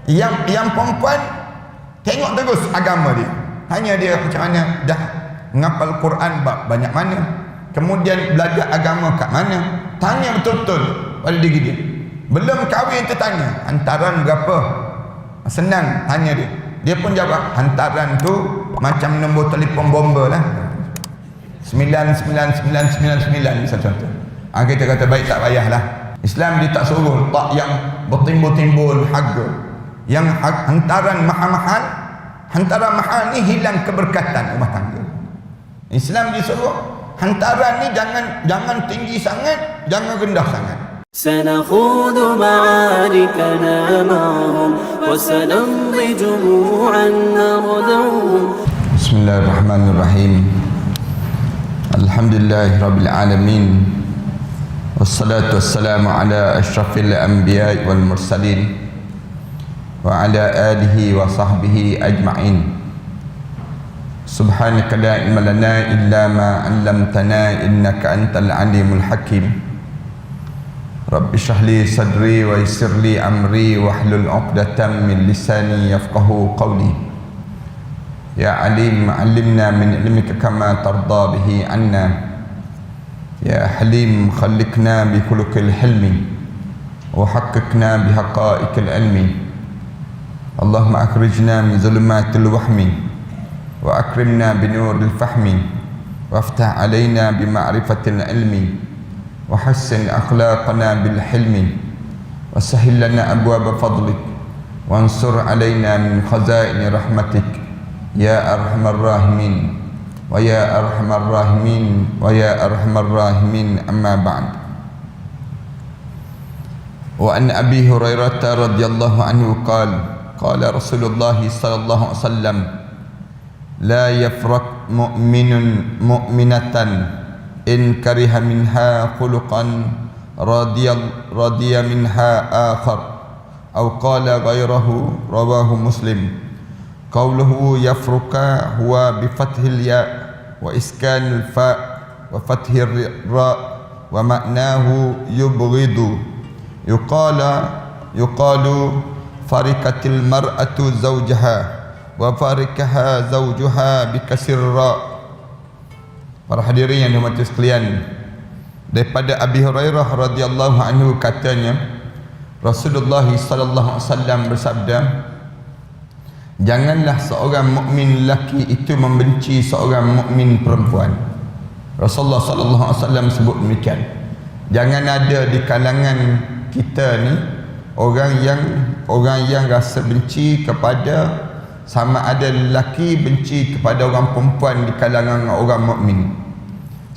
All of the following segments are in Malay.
Yang perempuan tengok terus agama dia. Tanya dia macam mana, dah menghafal Quran banyak mana, kemudian belajar agama kat mana. Tanya betul-betul pada diri dia. Belum kahwin tertanya, hantaran berapa? Senang tanya dia. Dia pun jawab, hantaran tu macam nombor telefon bomba lah, 99999 misal contoh. Kita kata baik, tak payahlah. Islam dia tak suruh tak yang bertimbul-timbul harga. Yang hantaran mahal-mahal, hantaran mahal ni hilang keberkatan rumah tangga. Islam dia suruh hantaran ni jangan tinggi sangat, jangan rendah sangat. سنخوض معاركنا معهم وسنمضي جموعا نردوهم. بسم الله الرحمن الرحيم. الحمد لله رب العالمين والصلاة والسلام على أشرف الأنبياء والمرسلين وعلى آله وصحبه أجمعين. سبحانك لا علم لنا إلا ما علمتنا إنك أنت العليم الحكيم. رب اشرح لي صدري ويسر لي أمري واحلل عقدة من لساني يفقهوا قولي. يا عليم علمنا من علمك كما ترضى به عنا. يا حليم خلقنا بخلق الحلم وحققنا بحقائق العلم. اللهم أخرجنا من ظلمات الوهم وأكرمنا بنور الفهم وافتح علينا بمعرفة العلم وحسن أخلاقنا بالحلم وسهل لنا أبواب فضلك وانصر علينا من خزائن رحمتك يا أرحم الراحمين ويا أرحم الراحمين ويا أرحم الراحمين. أما بعد. وعن أبي هريرة رضي الله عنه قال قال رسول الله صلى الله عليه وسلم لا يفرق مؤمن مؤمنة إن كره منها خلقا رضي منها آخر أو قال غيره. رواه مسلم. قوله يفرق هو بفتح الياء وإسكان الفاء وفتح الراء ومعناه يبغض. يقال فرقت المرأة زوجها وفارقها زوجها بكسر الراء. Para hadirin yang dihormati sekalian, daripada Abi Hurairah radhiyallahu anhu katanya, Rasulullah sallallahu alaihi wasallam bersabda, janganlah seorang mukmin lelaki itu membenci seorang mukmin perempuan. Rasulullah sallallahu alaihi wasallam sebut demikian. Jangan ada di kalangan kita ni orang yang rasa benci kepada, sama ada lelaki benci kepada orang perempuan di kalangan orang mukmin.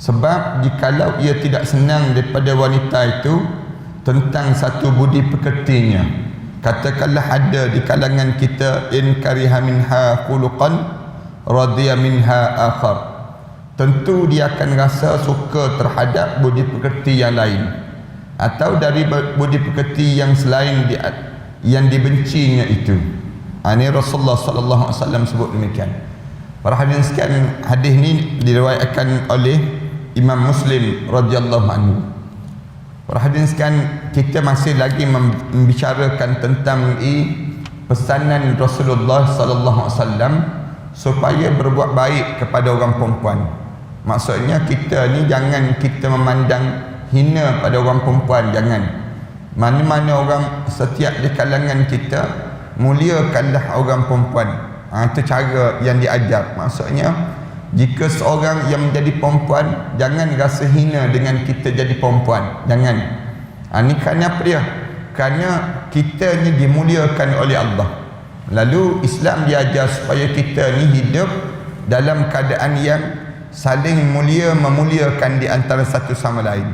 Sebab jikalau ia tidak senang daripada wanita itu tentang satu budi pekertinya, katakanlah ada di kalangan kita in kariha minha khuluqan radiya minha akhar, tentu dia akan rasa suka terhadap budi pekerti yang lain, atau dari budi pekerti yang selain yang dibencinya itu. Ini Rasulullah sallallahu alaihi wasallam sebut demikian. Para hadirin sekalian, hadis ni diriwayatkan oleh Imam Muslim radhiyallahu anhu. Para hadirin sekalian, kita masih lagi membicarakan tentang pesanan Rasulullah sallallahu alaihi wasallam supaya berbuat baik kepada orang perempuan. Maksudnya kita ni jangan kita memandang hina pada orang perempuan, jangan. Mana-mana orang, setiap di kalangan kita, muliakanlah orang perempuan. Itu cara yang diajar. Maksudnya jika seorang yang menjadi perempuan, jangan rasa hina dengan kita jadi perempuan, jangan. Ini kerana apa dia? Kerana kita ni dimuliakan oleh Allah. Lalu Islam diajar supaya kita ni hidup dalam keadaan yang saling memuliakan di antara satu sama lain.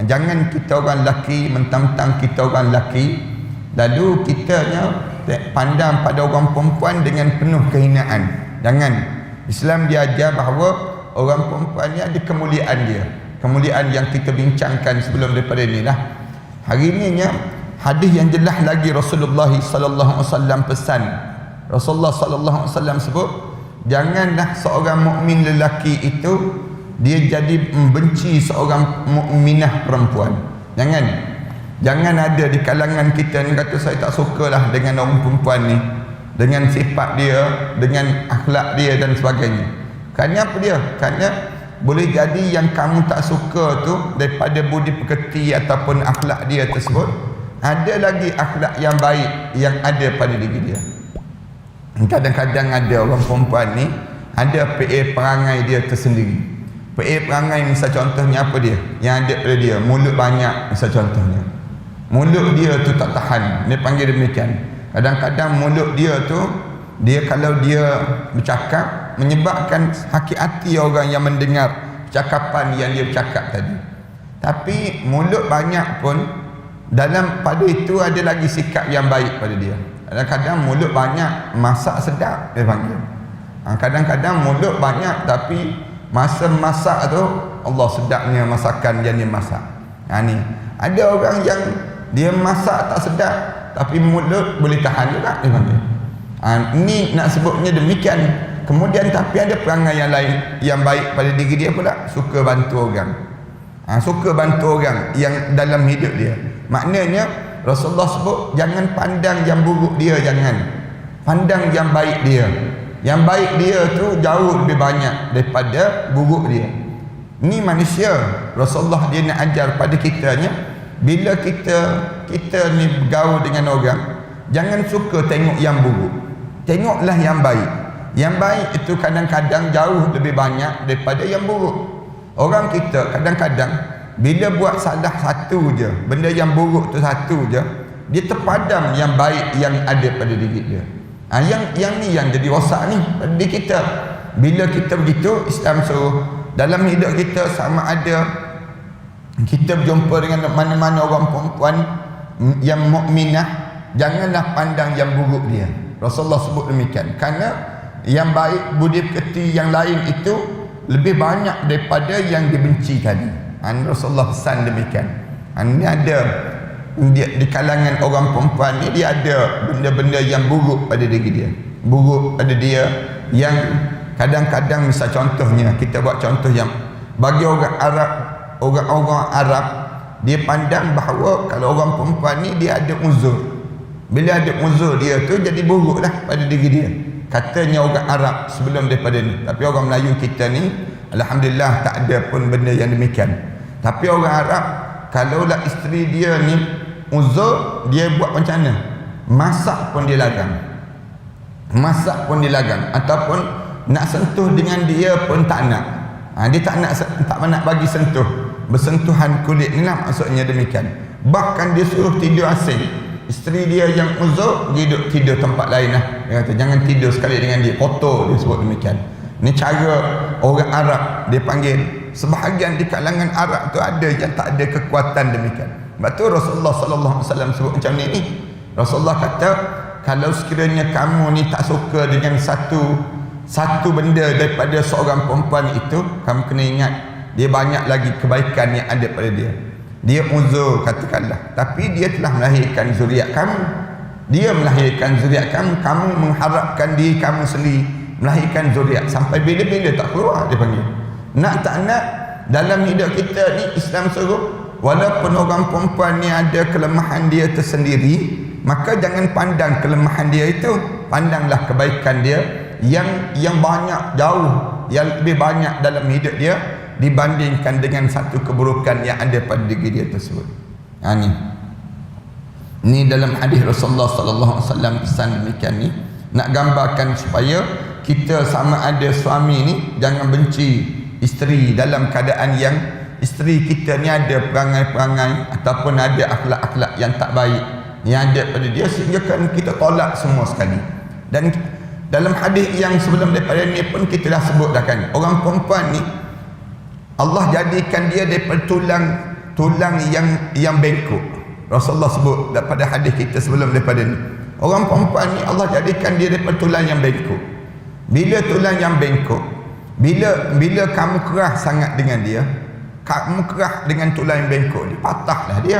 Jangan kita orang lelaki mentang-mentang kita orang lelaki, lalu kitanya pandang pada orang perempuan dengan penuh kehinaan. Jangan. Islam diajar bahawa orang perempuan ni ada kemuliaan dia, kemuliaan yang kita bincangkan sebelum daripada inilah. Hari ininya hadis yang jelas lagi Rasulullah sallallahu alaihi wasallam pesan. Rasulullah sallallahu alaihi wasallam sebut, janganlah seorang mukmin lelaki itu dia jadi membenci seorang mukminah perempuan. Jangan. Jangan ada di kalangan kita ni kata saya tak sukalah dengan orang perempuan ni, dengan sifat dia, dengan akhlak dia dan sebagainya. Kerana apa dia? Kerana boleh jadi yang kamu tak suka tu daripada budi pekerti ataupun akhlak dia tersebut, ada lagi akhlak yang baik yang ada pada diri dia. Kadang-kadang ada orang perempuan ni ada PA perangai dia tersendiri. PA perangai misal contohnya apa dia? Yang ada pada dia, mulut banyak misal contohnya. Mulut dia tu tak tahan, dia panggil demikian. Kadang-kadang mulut dia tu, dia kalau dia bercakap menyebabkan sakit hati orang yang mendengar cakapan yang dia bercakap tadi. Tapi mulut banyak pun dalam pada itu ada lagi sikap yang baik pada dia. Kadang-kadang mulut banyak masak sedap dia panggil. Kadang-kadang mulut banyak tapi masa masak tu Allah sedapnya masakan yang dia masak. Ni ada orang yang dia masak tak sedap tapi mulut boleh tahan juga dia panggil. Ni nak sebutnya demikian. Kemudian tapi ada perangai yang lain yang baik pada diri dia pula, suka bantu orang. Suka bantu orang yang dalam hidup dia. Maknanya Rasulullah sebut jangan pandang yang buruk dia, jangan pandang yang baik dia. Yang baik dia tu jauh lebih banyak daripada buruk dia. Ni manusia. Rasulullah dia nak ajar pada kitanya, bila kita ni bergaul dengan orang, jangan suka tengok yang buruk, tengoklah yang baik. Yang baik itu kadang-kadang jauh lebih banyak daripada yang buruk. Orang kita kadang-kadang bila buat salah satu je, benda yang buruk tu satu je, dia terpadam yang baik yang ada pada diri dia. Yang ni yang jadi rosak ni pada kita. Bila kita begitu, Islam suruh dalam hidup kita sama ada kita berjumpa dengan mana-mana orang perempuan yang mukminah, janganlah pandang yang buruk dia. Rasulullah sebut demikian. Kerana yang baik budi pekerti yang lain itu lebih banyak daripada yang dibenci tadi. Rasulullah pesan demikian. Ini ada di kalangan orang perempuan ni, dia ada benda-benda yang buruk pada diri dia. Buruk pada dia yang kadang-kadang misal contohnya, kita buat contoh yang bagi orang Arab, orang-orang Arab dia pandang bahawa kalau orang perempuan ni dia ada uzur. Bila ada uzur dia tu jadi buruklah pada diri dia. Katanya orang Arab sebelum daripada ni. Tapi orang Melayu kita ni alhamdulillah tak ada pun benda yang demikian. Tapi orang Arab kalaulah isteri dia ni uzur, dia buat macam mana? Masak pun dia larang. Masak pun dia larang, ataupun nak sentuh dengan dia pun tak nak. Dia tak nak bagi sentuh. Bersentuhan kulit ni lah maksudnya demikian. Bahkan dia suruh tidur asing. Isteri dia yang uzur, dia tidur tempat lain lah. Dia kata jangan tidur sekali dengan dia, kotor, dia sebut demikian. Ini cara orang Arab dia panggil. Sebahagian di kalangan Arab tu ada yang tak ada kekuatan demikian. Sebab tu Rasulullah SAW sebut macam ni. Rasulullah kata kalau sekiranya kamu ni tak suka dengan satu benda daripada seorang perempuan itu, kamu kena ingat dia banyak lagi kebaikan yang ada pada dia. Dia uzur katakanlah, tapi dia telah melahirkan zuriat kamu. Dia melahirkan zuriat kamu, kamu mengharapkan diri kamu sendiri melahirkan zuriat sampai bila-bila tak keluar, dia panggil. Nak tak nak dalam hidup kita ni Islam suruh, walaupun orang perempuan ni ada kelemahan dia tersendiri, maka jangan pandang kelemahan dia itu, pandanglah kebaikan dia yang banyak, jauh yang lebih banyak dalam hidup dia dibandingkan dengan satu keburukan yang ada pada diri dia tersebut. Ni dalam hadis Rasulullah sallallahu alaihi wasallam pesan demikian ni, nak gambarkan supaya kita sama ada suami ni jangan benci isteri dalam keadaan yang isteri kita ni ada perangai-perangai ataupun ada akhlak-akhlak yang tak baik yang ada pada dia, sehingga kan kita tolak semua sekali. Dan dalam hadis yang sebelum daripada ni pun kita dah sebut dah kan, orang perempuan ni Allah jadikan dia daripada tulang yang bengkok. Rasulullah sebut daripada hadis kita sebelum daripada ni, orang perempuan ni Allah jadikan dia daripada tulang yang bengkok. Bila tulang yang bengkok, bila kamu kerah sangat dengan dia, kamu kerah dengan tulang yang bengkok ni, patahlah dia.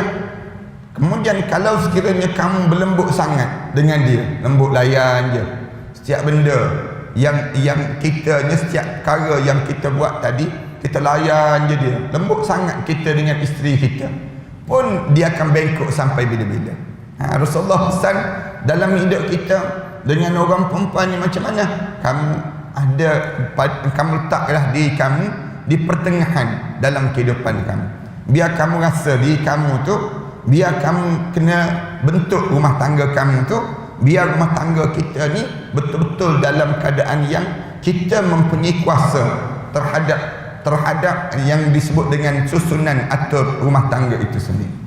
Kemudian kalau sekiranya kamu berlembut sangat dengan dia, lembut layan je setiap benda yang kita ni, setiap perkara yang kita buat tadi, kita layan je dia, lembut sangat kita dengan isteri kita, pun dia akan bengkok sampai bila-bila. Rasulullah pesan dalam hidup kita dengan orang perempuan ni macam mana? Kamu letaklah diri kamu di pertengahan dalam kehidupan kamu. Biar kamu rasa diri kamu tu, biar kamu kena bentuk rumah tangga kamu tu, biar rumah tangga kita ni betul-betul dalam keadaan yang kita mempunyai kuasa terhadap yang disebut dengan susunan atur rumah tangga itu sendiri.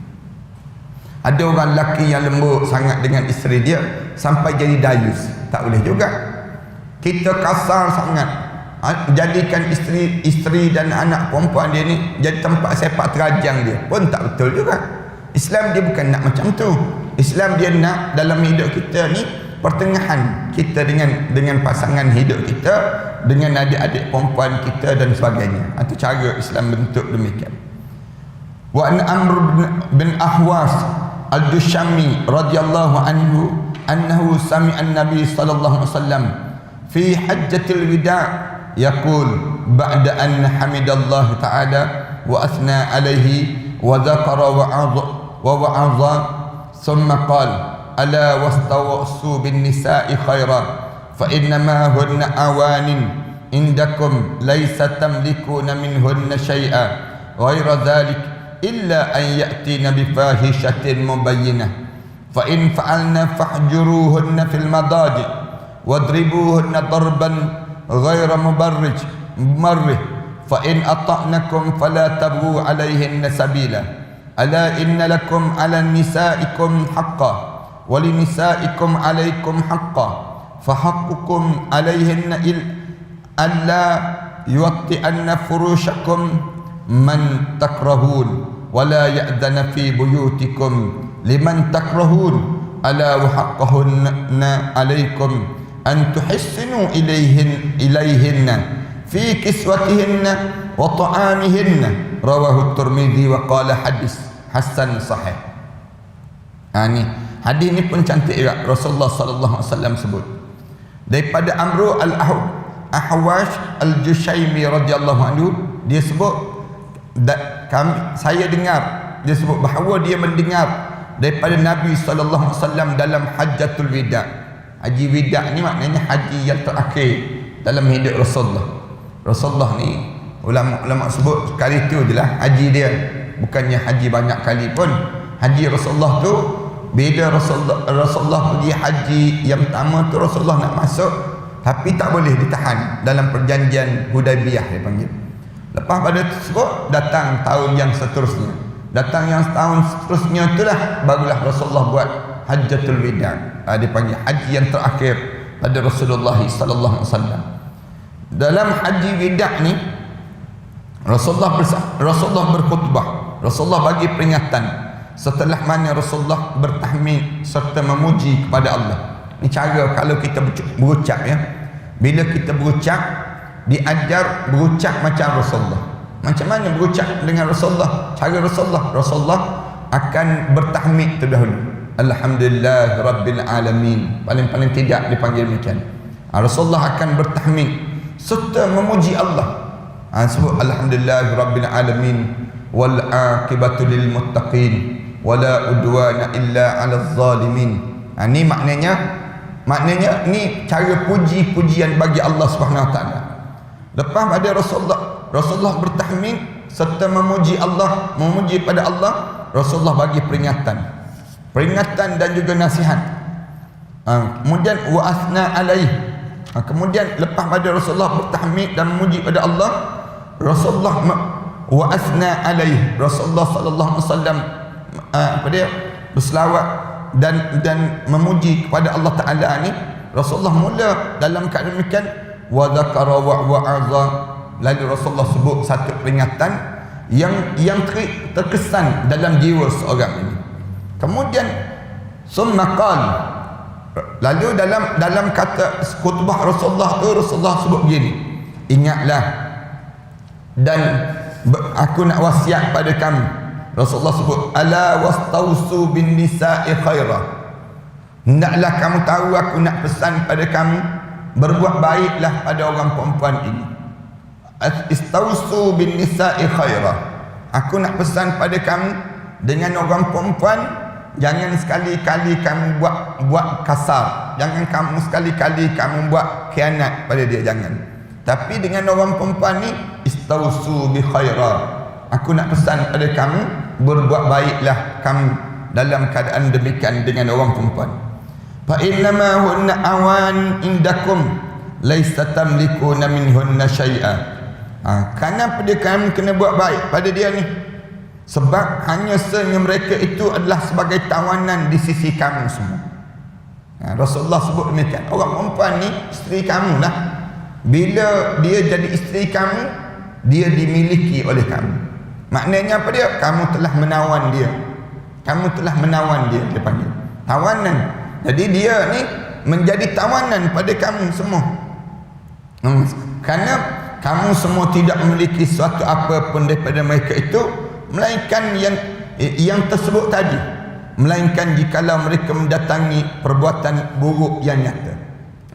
Ada orang lelaki yang lembut sangat dengan isteri dia sampai jadi dayus, tak boleh juga. Kita kasar sangat, jadikan isteri dan anak perempuan dia ni jadi tempat sepak terajang dia, pun tak betul juga. Islam dia bukan nak macam tu. Islam dia nak dalam hidup kita ni pertengahan kita dengan pasangan hidup kita, dengan adik-adik perempuan kita dan sebagainya. Itu cara Islam bentuk demikian. Wa an Amr bin Ahwas al-Dushami radhiyallahu anhu annahu sami'a an-nabi sallallahu alaihi wasallam fi hajjatil wida' yaqul ba'da an hamidallahu ta'ala wa athna alaihi wa dzakara wa wa'adha thumma qala ala wastawsu bin nisa'i khairan fa innama hunna awanin indakum laysa tamlikuna minhunna shay'a ghayra dhalik illa an ya'tina bi fahishatin mubayyinah fa in fa'alna fahjuruhunna fil madaji wadribuhunna darban ghayra mubarrih fa in ata'nakum fala tabghu 'alayhinna sabila ala inna lakum 'ala nisaikum haqqan wa li nisaikum 'alaykum haqqan fa haqqukum 'alayhinna alla yuwatti'anna furushakum man takrahun wala ya'dana fi buyutikum liman takrahun ala wa haqqahunna 'alaykum an tuhissinu ilayhinna fi kiswatihinna wa ta'amihinna rawahu at-Tirmidzi wa qala hadis hasan sahih. Ni hadis ni pun cantik juga. Rasulullah sallallahu alaihi wasallam sebut daripada Amr al-Ahwash al-Jushaimi radhiyallahu anhu, dia sebut saya dengar, dia sebut bahawa dia mendengar daripada Nabi sallallahu alaihi wasallam dalam hajjatul wida'. Haji wida' ni maknanya haji yang terakhir dalam hidup Rasulullah ni ulama sebut sekali tu jelah haji dia, bukannya haji banyak kali pun. Haji Rasulullah tu bila Rasulullah pergi haji yang pertama tu, Rasulullah nak masuk tapi tak boleh ditahan dalam perjanjian Hudaybiyah dia panggil. Lepas pada tersebut datang tahun yang seterusnya. Datang yang tahun seterusnya itulah barulah Rasulullah buat hajjatul wida'. Dia panggil haji yang terakhir pada Rasulullah sallallahu alaihi wasallam. Dalam haji wida' ni Rasulullah berkhutbah. Rasulullah bagi peringatan setelah mana Rasulullah bertahmid serta memuji kepada Allah. Ini cara kalau kita berucap ya. Bila kita berucap, diajar berucap macam Rasulullah. Macam mana berucap dengan Rasulullah? Cara Rasulullah akan bertahmid terdahulu. Alhamdulillah Rabbil Alamin. Paling-paling tidak dipanggil demikian. Rasulullah akan bertahmid serta memuji Allah. Sebut Alhamdulillah Rabbil Alamin wal aqibatu lil muttaqin wala udwana illa 'alal zalimin. Ni maknanya ni cara puji-pujian bagi Allah Subhanahu wa taala. Lepas pada Rasulullah bertahmid serta memuji Allah, memuji pada Allah, Rasulullah bagi peringatan dan juga nasihat. Kemudian wa asna alaih. Kemudian lepas pada Rasulullah bertahmid dan memuji pada Allah, Rasulullah wa asna alaih. Rasulullah sallallahu alaihi wasallam berselawat dan memuji kepada Allah Taala ni. Rasulullah mula dalam keadaan demikian wa dzakara wa wa'adha. Lalu Rasulullah sebut satu peringatan yang terkesan dalam jiwa seorang ini. Kemudian summa qala, lalu dalam kata khutbah Rasulullah tu, Rasulullah sebut begini, ingatlah dan aku nak wasiat pada kamu. Rasulullah sebut ala wastausu bin nisa'i khaira. Hendaklah kamu tahu aku nak pesan pada kamu, berbuat baiklah pada orang perempuan ini. Istausu bin nisa'i khaira. Aku nak pesan pada kamu, dengan orang perempuan, jangan sekali-kali kamu buat kasar. Jangan kamu sekali-kali kamu buat khianat pada dia, jangan. Tapi dengan orang perempuan ni, istausu bi khaira. Aku nak pesan pada kamu, berbuat baiklah kamu dalam keadaan demikian dengan orang perempuan. Fa innama hunna awan indakum laisa tamlikuna minhunna syai'a. Kenapa dia kamu kena buat baik pada dia ni? Sebab hanya senya mereka itu adalah sebagai tawanan di sisi kamu semua. Rasulullah sebut demikian. Orang perempuan ni isteri kamu lah. Bila dia jadi isteri kamu, dia dimiliki oleh kamu. Maknanya apa dia? Kamu telah menawan dia. Kamu telah menawan dia, dia panggil tawanan. Jadi dia ni menjadi tawanan pada kamu semua. Kerana kamu semua tidak memiliki sesuatu apa pun daripada mereka itu, melainkan yang tersebut tadi, melainkan jikalau mereka mendatangi perbuatan buruk yang nyata.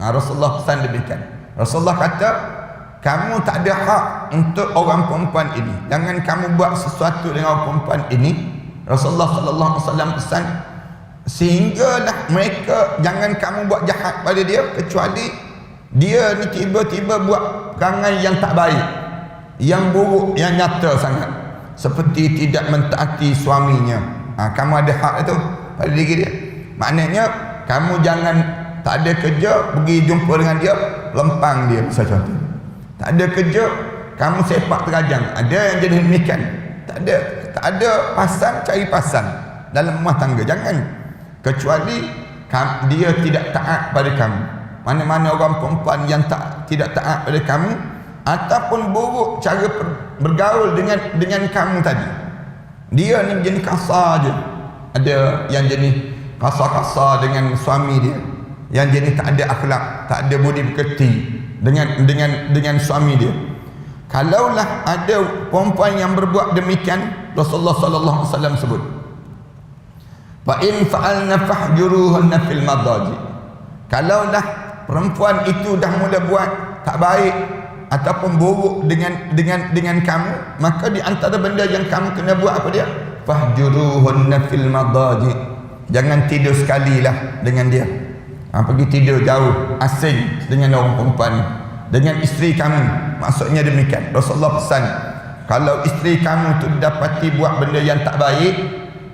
Rasulullah pesan demikian. Rasulullah kata, kamu tak ada hak untuk orang perempuan ini. Jangan kamu buat sesuatu dengan orang perempuan ini. Rasulullah sallallahu alaihi wasallam pesan, sehinggalah mereka, jangan kamu buat jahat pada dia, kecuali dia ni tiba-tiba buat perangai yang tak baik, yang buruk, yang nyata sangat, seperti tidak mentaati suaminya. Kamu ada hak itu pada diri dia. Maknanya kamu jangan, tak ada kerja, pergi jumpa dengan dia, lempang dia, misal contoh. Tak ada kerja, kamu sepak terajang. Ada yang jadi demikian. Tak ada pasang, cari pasang dalam rumah tangga. Jangan. Kecuali dia tidak taat pada kamu. Mana-mana orang perempuan yang tidak taat pada kamu, ataupun buruk cara bergaul dengan kamu tadi. Dia ni jenis kasar je. Ada yang jenis kasar-kasar dengan suami dia, yang jenis tak ada akhlak, tak ada budi pekerti dengan suami dia. Kalaulah ada perempuan yang berbuat demikian, Rasulullah sallallahu alaihi wasallam sebut, fa in fa'alna fahjuruhunna fil madaji. Kalaulah perempuan itu dah mula buat tak baik ataupun buruk dengan kamu, maka di antara benda yang kamu kena buat apa dia? Fahjuruhunna fil madaji. Jangan tidur sekali lah dengan dia. Pergi tidur jauh, asing dengan orang perempuan, dengan isteri kamu. Maksudnya demikian. Rasulullah pesan, kalau isteri kamu tu dapati buat benda yang tak baik,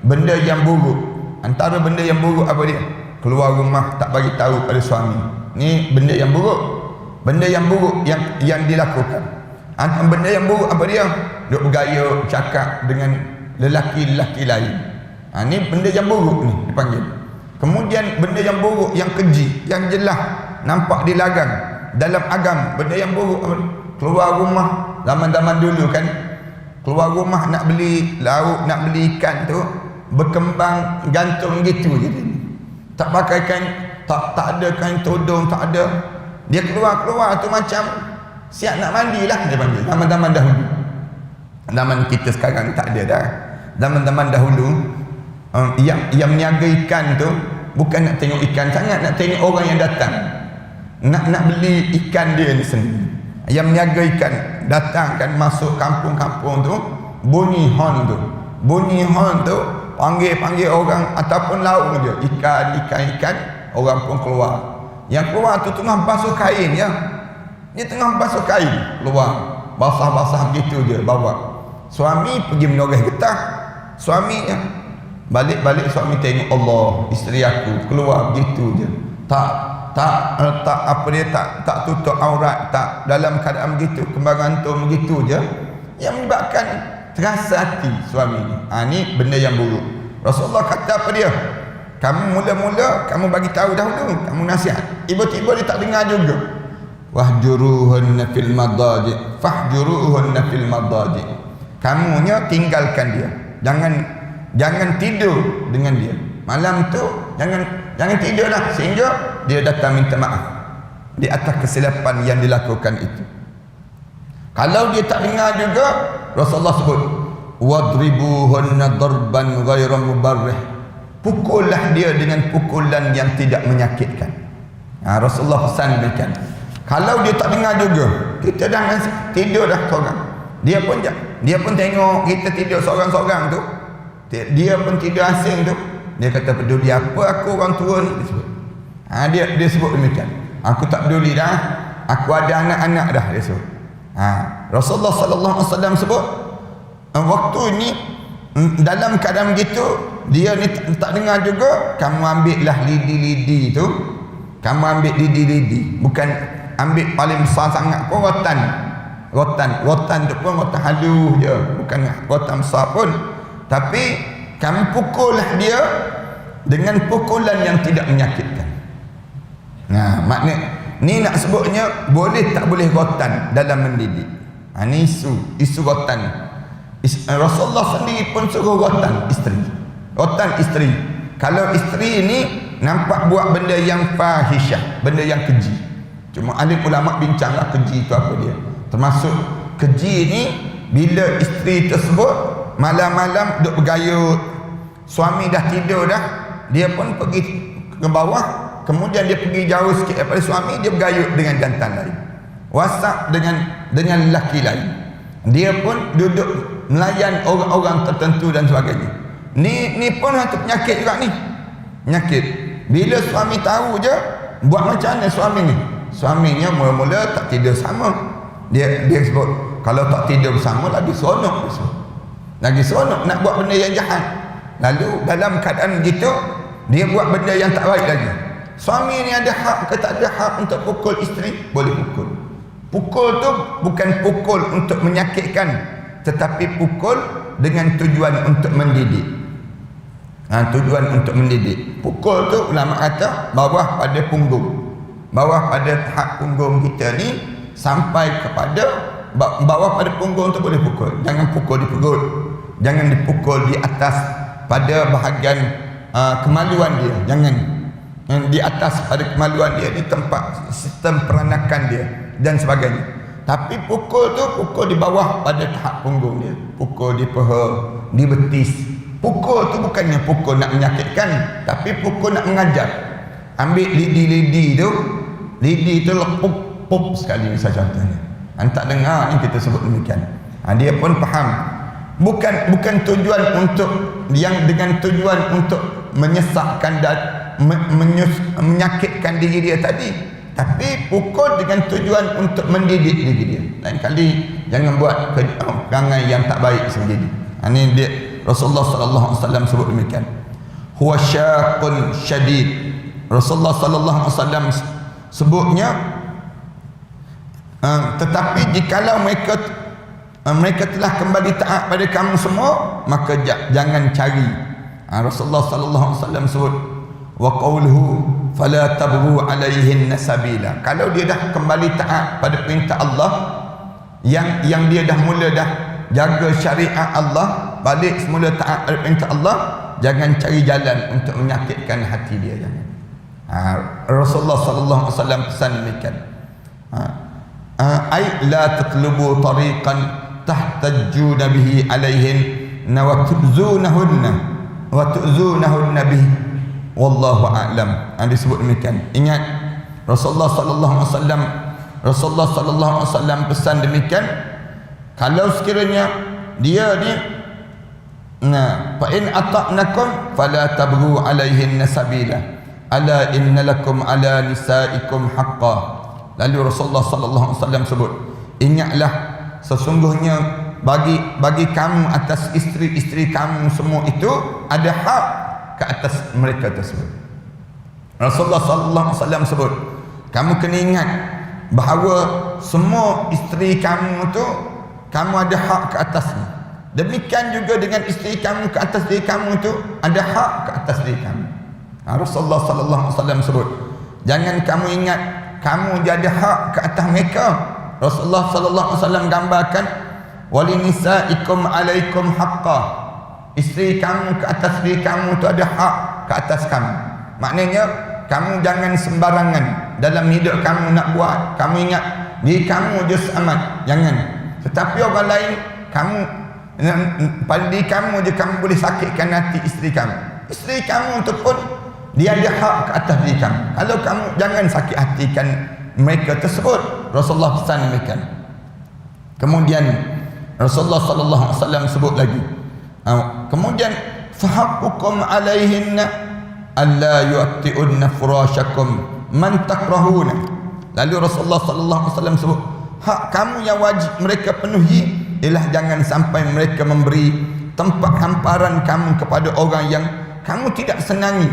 benda yang buruk, antara benda yang buruk apa dia? Keluar rumah tak bagi tahu pada suami. Ni benda yang buruk. Benda yang buruk yang dilakukan. Benda yang buruk apa dia? Duk bergaya, cakap dengan lelaki-lelaki lain. Ni benda yang buruk ni dipanggil. Kemudian benda yang buruk, yang keji, yang jelas nampak dilarang dalam agama. Benda yang buruk, keluar rumah zaman-zaman dulu kan, keluar rumah nak beli lauk, nak beli ikan tu, berkembang gantung gitu je. Tak pakai kain, tak ada kain tudung, tak ada. Dia keluar tu macam siap nak mandi lah, dia panggil. Zaman-zaman dahulu. Zaman kita sekarang tak ada dah. Zaman-zaman dahulu, yang meniaga ikan tu bukan nak tengok ikan sangat, nak tengok orang yang datang, nak beli ikan dia ni sendiri. Yang meniaga ikan datang kan, masuk kampung-kampung tu, bunyi horn tu panggil orang ataupun lauk je, ikan, orang pun keluar. Yang keluar tu tengah basuh kain ya. Dia tengah basuh kain, keluar basah-basah gitu je bawa. Suami pergi menoreh getah suaminya. Balik suami tengok, Allah, isteri aku keluar begitu je, tak apa dia, tak tutup aurat, tak dalam keadaan begitu, kembar gantung begitu je, yang menyebabkan terasa hati suami ni. Ni benda yang buruk. Rasulullah kata apa dia? Kamu mula-mula kamu bagi tahu dahulu, kamu nasihat, tiba-tiba dia tak dengar juga. Wahjuruhunna fil madaji, fahjuruhunna fil madaji. Kamunya tinggalkan dia, jangan tidur dengan dia. Malam tu jangan tidur lah, sehingga dia datang minta maaf di atas kesilapan yang dilakukan itu. Kalau dia tak dengar juga, Rasulullah sebut, wadribuhunna darban ghairu mubarrih. Pukullah dia dengan pukulan yang tidak menyakitkan. Rasulullah pesan demikian. Kalau dia tak dengar juga, kita dah tidur dah seorang. Dia pun tengok kita tidur seorang-seorang tu. Dia pun tidak asing tu. Dia kata, peduli apa aku orang tua ni, dia sebut. Dia sebut demikian. Aku tak peduli dah, aku ada anak-anak dah, dia sebut. Rasulullah sallallahu alaihi wasallam sebut, waktu ni dalam keadaan begitu, dia ni tak dengar juga, kamu ambillah lidi-lidi tu, kamu ambil lidi-lidi, bukan ambil paling besar sangat pun, rotan tu pun rotan halus je, bukan rotan besar pun, tapi kamu pukullah dia dengan pukulan yang tidak menyakitkan. Makna ni nak sebutnya boleh tak boleh rotan dalam mendidik. Ni isu rotan. Rasulullah sendiri pun suruh rotan isteri. Kalau isteri ni nampak buat benda yang fahisyah, benda yang keji. Cuma alim ulama bincanglah keji itu apa dia. Termasuk keji ni bila isteri tersebut malam-malam duk bergayut, suami dah tidur dah, dia pun pergi ke bawah, kemudian dia pergi jauh sikit daripada suami, dia bergayut dengan jantan lain, WhatsApp dengan lelaki lain, dia pun duduk melayan orang-orang tertentu dan sebagainya. Ni pun satu penyakit juga ni. Penyakit. Bila suami tahu je, buat macam mana suami ni? Suaminya mula-mula tak tidur sama. Dia sebut, kalau tak tidur bersama lagi seronok. Lagi seronok nak buat benda yang jahat. Lalu dalam keadaan begitu, dia buat benda yang tak baik lagi. Suami ni ada hak ke tak ada hak untuk pukul isteri? Boleh pukul. Pukul tu bukan pukul untuk menyakitkan, tetapi pukul dengan tujuan untuk mendidik. Tujuan untuk mendidik. Pukul tu ulama kata bawah pada punggung, bawah pada hak punggung kita ni, sampai kepada bawah pada punggung tu boleh pukul. Jangan pukul di perut, jangan dipukul di atas pada bahagian kemaluan dia, jangan di atas pada kemaluan dia, di tempat sistem peranakan dia dan sebagainya. Tapi pukul tu pukul di bawah pada tahap punggung dia, pukul di paha, di betis. Pukul tu bukannya pukul nak menyakitkan, tapi pukul nak mengajar. Ambil lidi-lidi tu, lidi tu lepuk sekali, misal contohnya. Tak dengar ni kita sebut demikian. Dia pun faham. Bukan tujuan untuk yang dengan tujuan untuk menyesakkan dan menyakitkan diri dia tadi, tapi pukul dengan tujuan untuk mendidik diri dia. Lain kali jangan buat perangai yang tak baik sendiri. Ini dia Rasulullah sallallahu alaihi wasallam sebut demikian. Huwa syaqun syadid. Rasulullah sallallahu alaihi wasallam sebutnya, tetapi jikalau mereka telah kembali taat pada kamu semua, maka jangan cari. Rasulullah sallallahu alaihi wasallam sebut, wa qawluhu fala tabghu alaihin nasabila. Kalau dia dah kembali taat pada perintah Allah, yang dia dah mula dah jaga syariat Allah, balik semula taat pada perintah Allah, jangan cari jalan untuk menyakitkan hati dia, jangan. Rasulullah sallallahu alaihi wasallam pesan demikian. Ai la tatlubu tariqan tahtajjuna bihi alaihin wa tu'zunahunna bihi wallahu a'lam. Disebut demikian. Ingat Rasulullah sallallahu alaihi wasallam pesan demikian. Kalau sekiranya dia ni fa in ata'nakum fala tabghu alaihin nasabila ala innalakum ala nisaikum haqqan. Lalu Rasulullah sallallahu alaihi wasallam sebut, ingatlah sesungguhnya bagi kamu atas isteri-isteri kamu semua itu ada hak ke atas mereka tersebut. Rasulullah sallallahu alaihi wasallam sebut, kamu kena ingat bahawa semua isteri kamu tu kamu ada hak ke atasnya. Demikian juga dengan isteri kamu ke atas diri kamu tu ada hak ke atas diri kamu. Rasulullah sallallahu alaihi wasallam sebut, jangan kamu ingat kamu ada hak ke atas mereka. Rasulullah sallallahu alaihi wasallam gambarkan, walinisaikum alaikum haqqan. Isteri kamu ke atas diri kamu tu ada hak ke atas kamu. Maknanya kamu jangan sembarangan dalam hidup kamu nak buat. Kamu ingat diri kamu je selamat, jangan. Tetapi orang lain, kamu pada diri kamu je kamu boleh sakitkan hati isteri kamu. Isteri kamu tu pun dia ada hak ke atas diri kamu. Kalau kamu jangan sakit hatikan mereka tersebut. Rasulullah pesan demikian. Kemudian Rasulullah sallallahu alaihi wasallam sebut lagi, kemudian fahaqqukum alaihinna alla yu'ti'unna furashakum man takrahuna. Lalu Rasulullah sallallahu alaihi wasallam sebut, hak kamu yang wajib mereka penuhi ialah jangan sampai mereka memberi tempat hamparan kamu kepada orang yang kamu tidak senangi.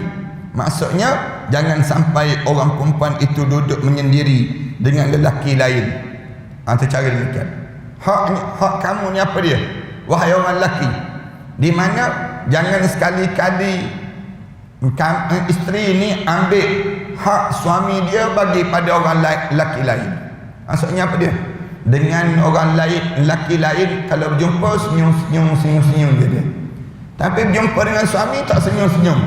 Maksudnya jangan sampai orang perempuan itu duduk menyendiri dengan lelaki lain. Itu cara demikian. Hak kamu ni apa dia? Wahai orang lelaki, di mana jangan sekali-kali isteri ni ambil hak suami dia bagi pada orang lelaki lain. Maksudnya apa dia? Dengan orang lain, lelaki lain, kalau berjumpa senyum-senyum dia. Tapi berjumpa dengan suami tak senyum-senyum.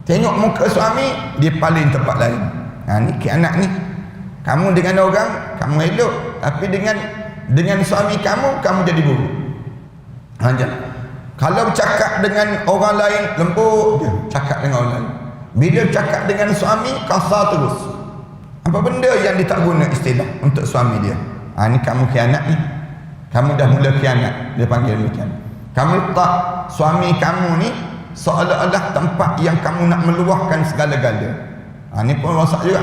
Tengok muka suami, dia paling tempat lain. Ni anak ni. Kamu dengan orang, kamu elok. Tapi dengan suami kamu jadi buruk. Kalau cakap dengan orang lain, lembut dia. Cakap dengan orang lain. Bila cakap dengan suami, kasar terus. Apa benda yang dia tak guna istilah untuk suami dia? Ni kamu khianat ni. Kamu dah mula khianat. Dia panggil demikian. Kamu letak suami kamu ni seolah-olah tempat yang kamu nak meluahkan segala-gala. Ni pun rosak juga.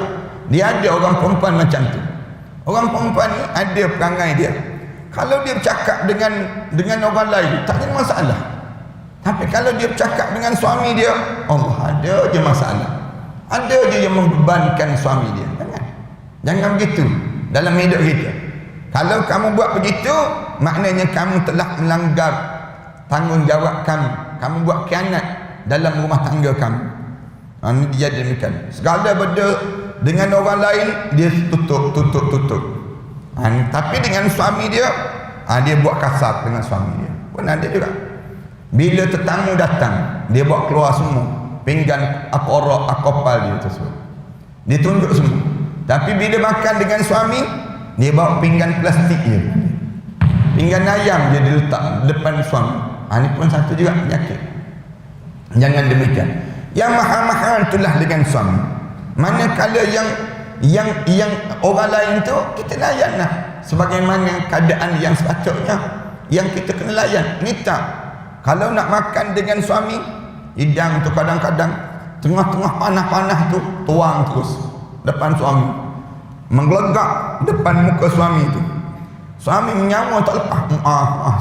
Dia ada orang perempuan macam tu. Orang perempuan ni ada perangai dia. Kalau dia bercakap dengan orang lain, tak ada masalah. Tapi kalau dia bercakap dengan suami dia, Allah, ada je masalah. Ada je yang membebankan suami dia. Jangan begitu dalam hidup kita. Kalau kamu buat begitu, maknanya kamu telah melanggar tanggungjawab kamu. Kamu buat khianat dalam rumah tangga kamu. Ini dia demikian. Segala benda dengan orang lain dia tutup. Tapi dengan suami dia, dia buat kasar dengan suami dia. Pun ada juga. Bila tetamu datang, dia buat keluar semua pinggan akorak, akopal dia tersebut. Dia tunjuk semua. Tapi bila makan dengan suami, dia bawa pinggan plastik je. Pinggan ayam dia diletak depan suami. Ini pun satu juga penyakit. Jangan demikian. Yang mahal-mahal itulah dengan suami. Manakala yang orang lain tu kita layanlah sebagaimana keadaan yang sepatutnya yang kita kena layan. Ni tak. Kalau nak makan dengan suami, hidang tu kadang-kadang tengah-tengah panah-panah tu tuang terus depan suami. Menggelegak depan muka suami tu. Suami menyawa tak lepas.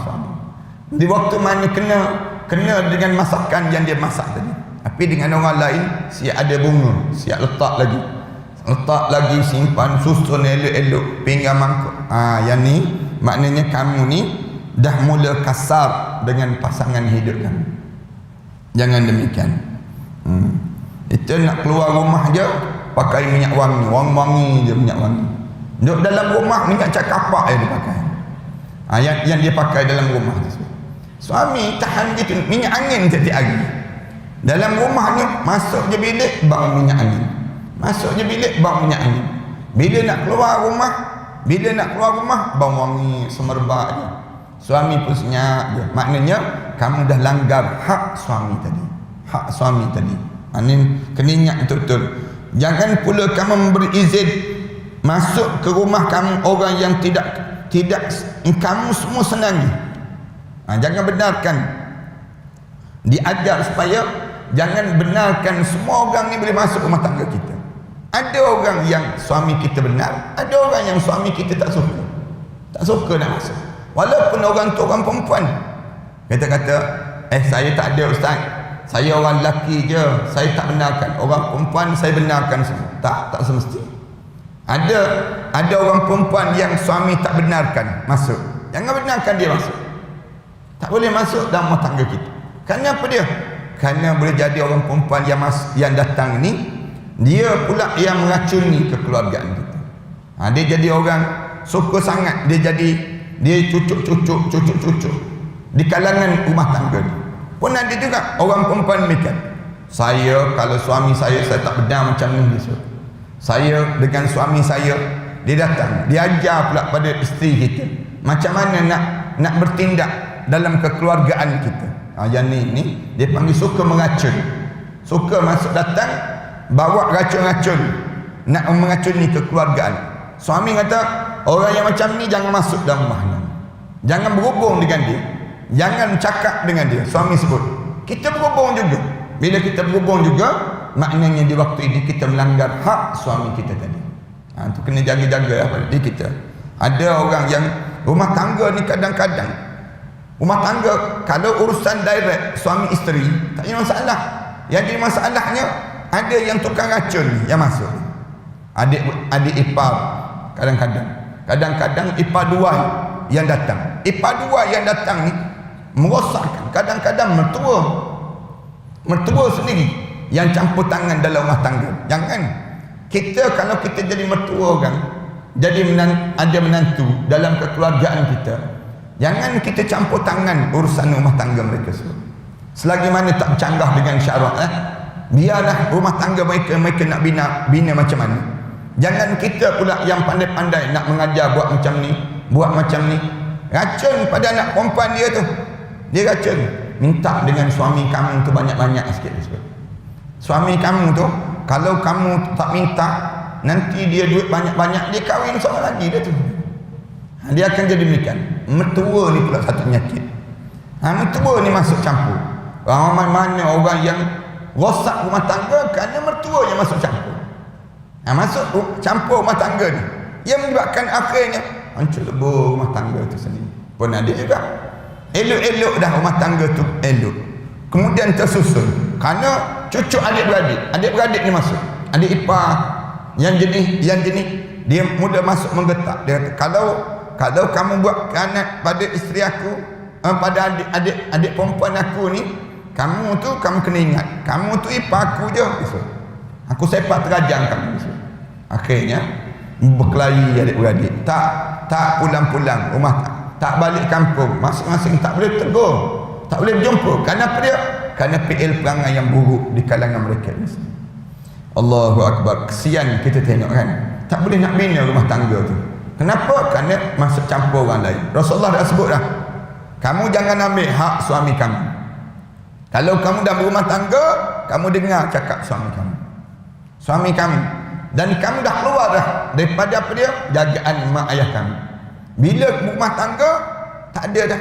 Suami. Di waktu mana kena dengan masakan yang dia masak tadi. Tapi dengan orang lain, siap ada bunga, siap letak lagi, simpan, susun elok-elok, pinggan mangkuk. Yang ni maknanya kamu ni dah mula kasar dengan pasangan hidup kamu. Jangan demikian. Itu nak keluar rumah je pakai minyak wangi je minyak wangi. Duduk dalam rumah minyak cakapak yang dia pakai. Yang dia pakai dalam rumah tu. Suami tahan gitu minyak angin setiap hari. Dalam rumah ni masuk je bilik bau minyak angin. Masuk je bilik bau minyak angin. Bila nak keluar rumah bau wangi semerbak je. Suami pun senyap je. Maknanya kamu dah langgar hak suami tadi. Hak suami tadi. Ini kena ingat betul-betul. Jangan pula kamu memberi izin masuk ke rumah kamu orang yang tidak kamu semua senangi. Jangan benarkan. Diajar supaya jangan benarkan semua orang ni boleh masuk rumah tangga kita. Ada orang yang suami kita benar, ada orang yang suami kita tak suka. Tak suka nak masuk. Walaupun orang tu orang perempuan. Kata-kata, saya tak ada ustaz. Saya orang lelaki je, saya tak benarkan. Orang perempuan saya benarkan semua. Tak semesti. Ada orang perempuan yang suami tak benarkan masuk. Jangan benarkan dia masuk. Tak boleh masuk dalam rumah tangga kita. Kerana apa dia? Kerana boleh jadi orang perempuan yang datang ni, dia pula yang meracuni kekeluargaan kita. Dia jadi orang suka sangat, dia cucuk di kalangan rumah tangga ni. Pun ada juga orang perempuan demikian. Kalau suami saya tak benar macam ni dia suruh. Saya dengan suami saya, dia datang, dia ajar pula pada isteri kita macam mana nak bertindak dalam kekeluargaan kita. Yang ni dia panggil suka meracun. Suka masuk datang bawa racun-racun nak meracuni kekeluargaan. Suami kata orang yang macam ni jangan masuk dalam rumah ni. Jangan berhubung dengan dia. Jangan cakap dengan dia. Suami sebut kita berhubung juga. Bila kita berhubung juga, maknanya di waktu ini kita melanggar hak suami kita tadi. Itu kena jaga-jaga pada diri kita. Ada orang yang rumah tangga ni kadang-kadang, rumah tangga kalau urusan direct suami isteri tak ada masalah. Yang jadi masalahnya ada yang tukang racun yang masuk. Adik ipar kadang-kadang ipar dua yang datang. Ipar dua yang datang ni merosakkan. Kadang-kadang mertua sendiri yang campur tangan dalam rumah tangga. Jangan kita, kalau kita jadi mertua orang, jadi ada menantu dalam kekeluargaan kita, jangan kita campur tangan urusan rumah tangga mereka semua. Selagi mana tak bercanggah dengan syarak, biarlah rumah tangga mereka nak bina macam mana. Jangan kita pula yang pandai-pandai nak mengajar buat macam ni, buat macam ni. Racun pada anak perempuan dia tu, dia racun. Minta dengan suami kamu tu banyak-banyak sikit. Suami kamu tu, kalau kamu tak minta, nanti dia duit banyak-banyak, dia kahwin seorang lagi dia tu. Dia akan jadi demikian. Mertua ni pula satu penyakit. Mertua ni masuk campur. Mana orang yang rosak rumah tangga kerana mertua yang masuk campur. Masuk campur rumah tangga ni, yang menyebabkan akhirnya hancur lebur rumah tangga tu sendiri. Pun ada juga elok-elok dah rumah tangga tu elok, kemudian tersusun kerana cucu adik-beradik ni masuk. Adik ipar yang jenis dia mula masuk menggetak. Dia kata, kalau kamu buat kerana pada isteri aku, pada adik perempuan aku ni, kamu kena ingat, kamu tu ipar aku je. Aku sepak terajang kamu. Akhirnya berkelahi adik-beradik, tak pulang-pulang rumah, tak balik kampung, masing-masing tak boleh tegur, tak boleh berjumpa. Kenapa dia? Kerana PL perangai yang buruk di kalangan mereka. Allahu Akbar. Kesian kita tengok kan, tak boleh nak bina rumah tangga tu. Kenapa? Kerana masuk campur orang lain. Rasulullah dah sebut dah, kamu jangan ambil hak suami kamu. Kalau kamu dah berumah tangga, kamu dengar cakap suami kamu, dan kamu dah keluar dah daripada apa dia, jagaan mak ayah kamu. Bila rumah tangga tak ada dah,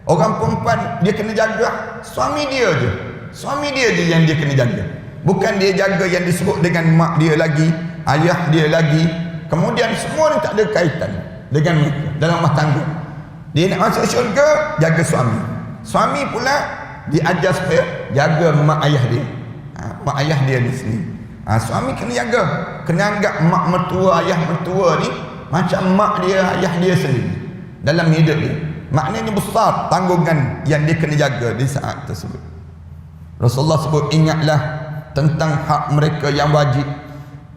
orang perempuan dia kena jaga suami dia je yang dia kena jaga. Bukan dia jaga yang disebut dengan mak dia lagi, ayah dia lagi, kemudian semua ni tak ada kaitan dengan mereka dalam rumah tangga. Dia nak masuk syurga, jaga suami pula diajar supaya jaga mak ayah dia. Mak ayah dia di sini, suami kena jaga, kena anggap mak mertua, ayah mertua ni macam mak dia, ayah dia sendiri dalam hidup dia. Maknanya besar tanggungan yang dia kena jaga di saat tersebut. Rasulullah sebut, ingatlah tentang hak mereka yang wajib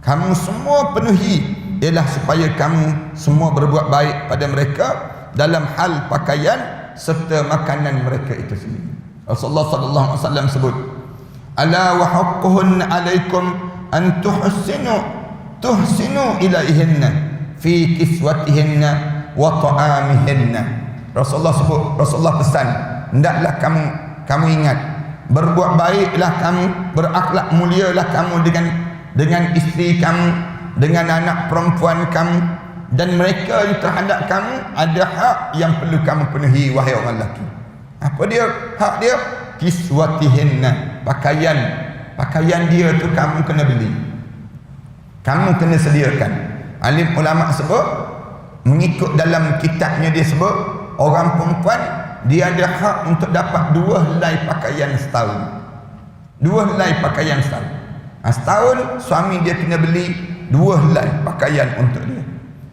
kamu semua penuhi, ialah supaya kamu semua berbuat baik pada mereka dalam hal pakaian serta makanan mereka itu sendiri. Rasulullah sallallahu alaihi wasallam sebut, ala wa haqquhun alaikum an tuhsinu ilaihinna fi kiswatihinna wa ta'amihinna. Rasulullah pesan, hendaklah kamu ingat, berbuat baiklah kamu, berakhlak mulialah kamu dengan isteri kamu, dengan anak perempuan kamu, dan mereka terhadap kamu ada hak yang perlu kamu penuhi, wahai orang lelaki. Apa dia hak dia? Kiswatihinna, pakaian dia tu kamu kena beli, kamu kena sediakan. Alim ulama sebut, mengikut dalam kitabnya dia sebut, orang perempuan dia ada hak untuk dapat 2 helai pakaian setahun. 2 helai pakaian setahun. Setahun suami dia kena beli 2 helai pakaian untuk dia.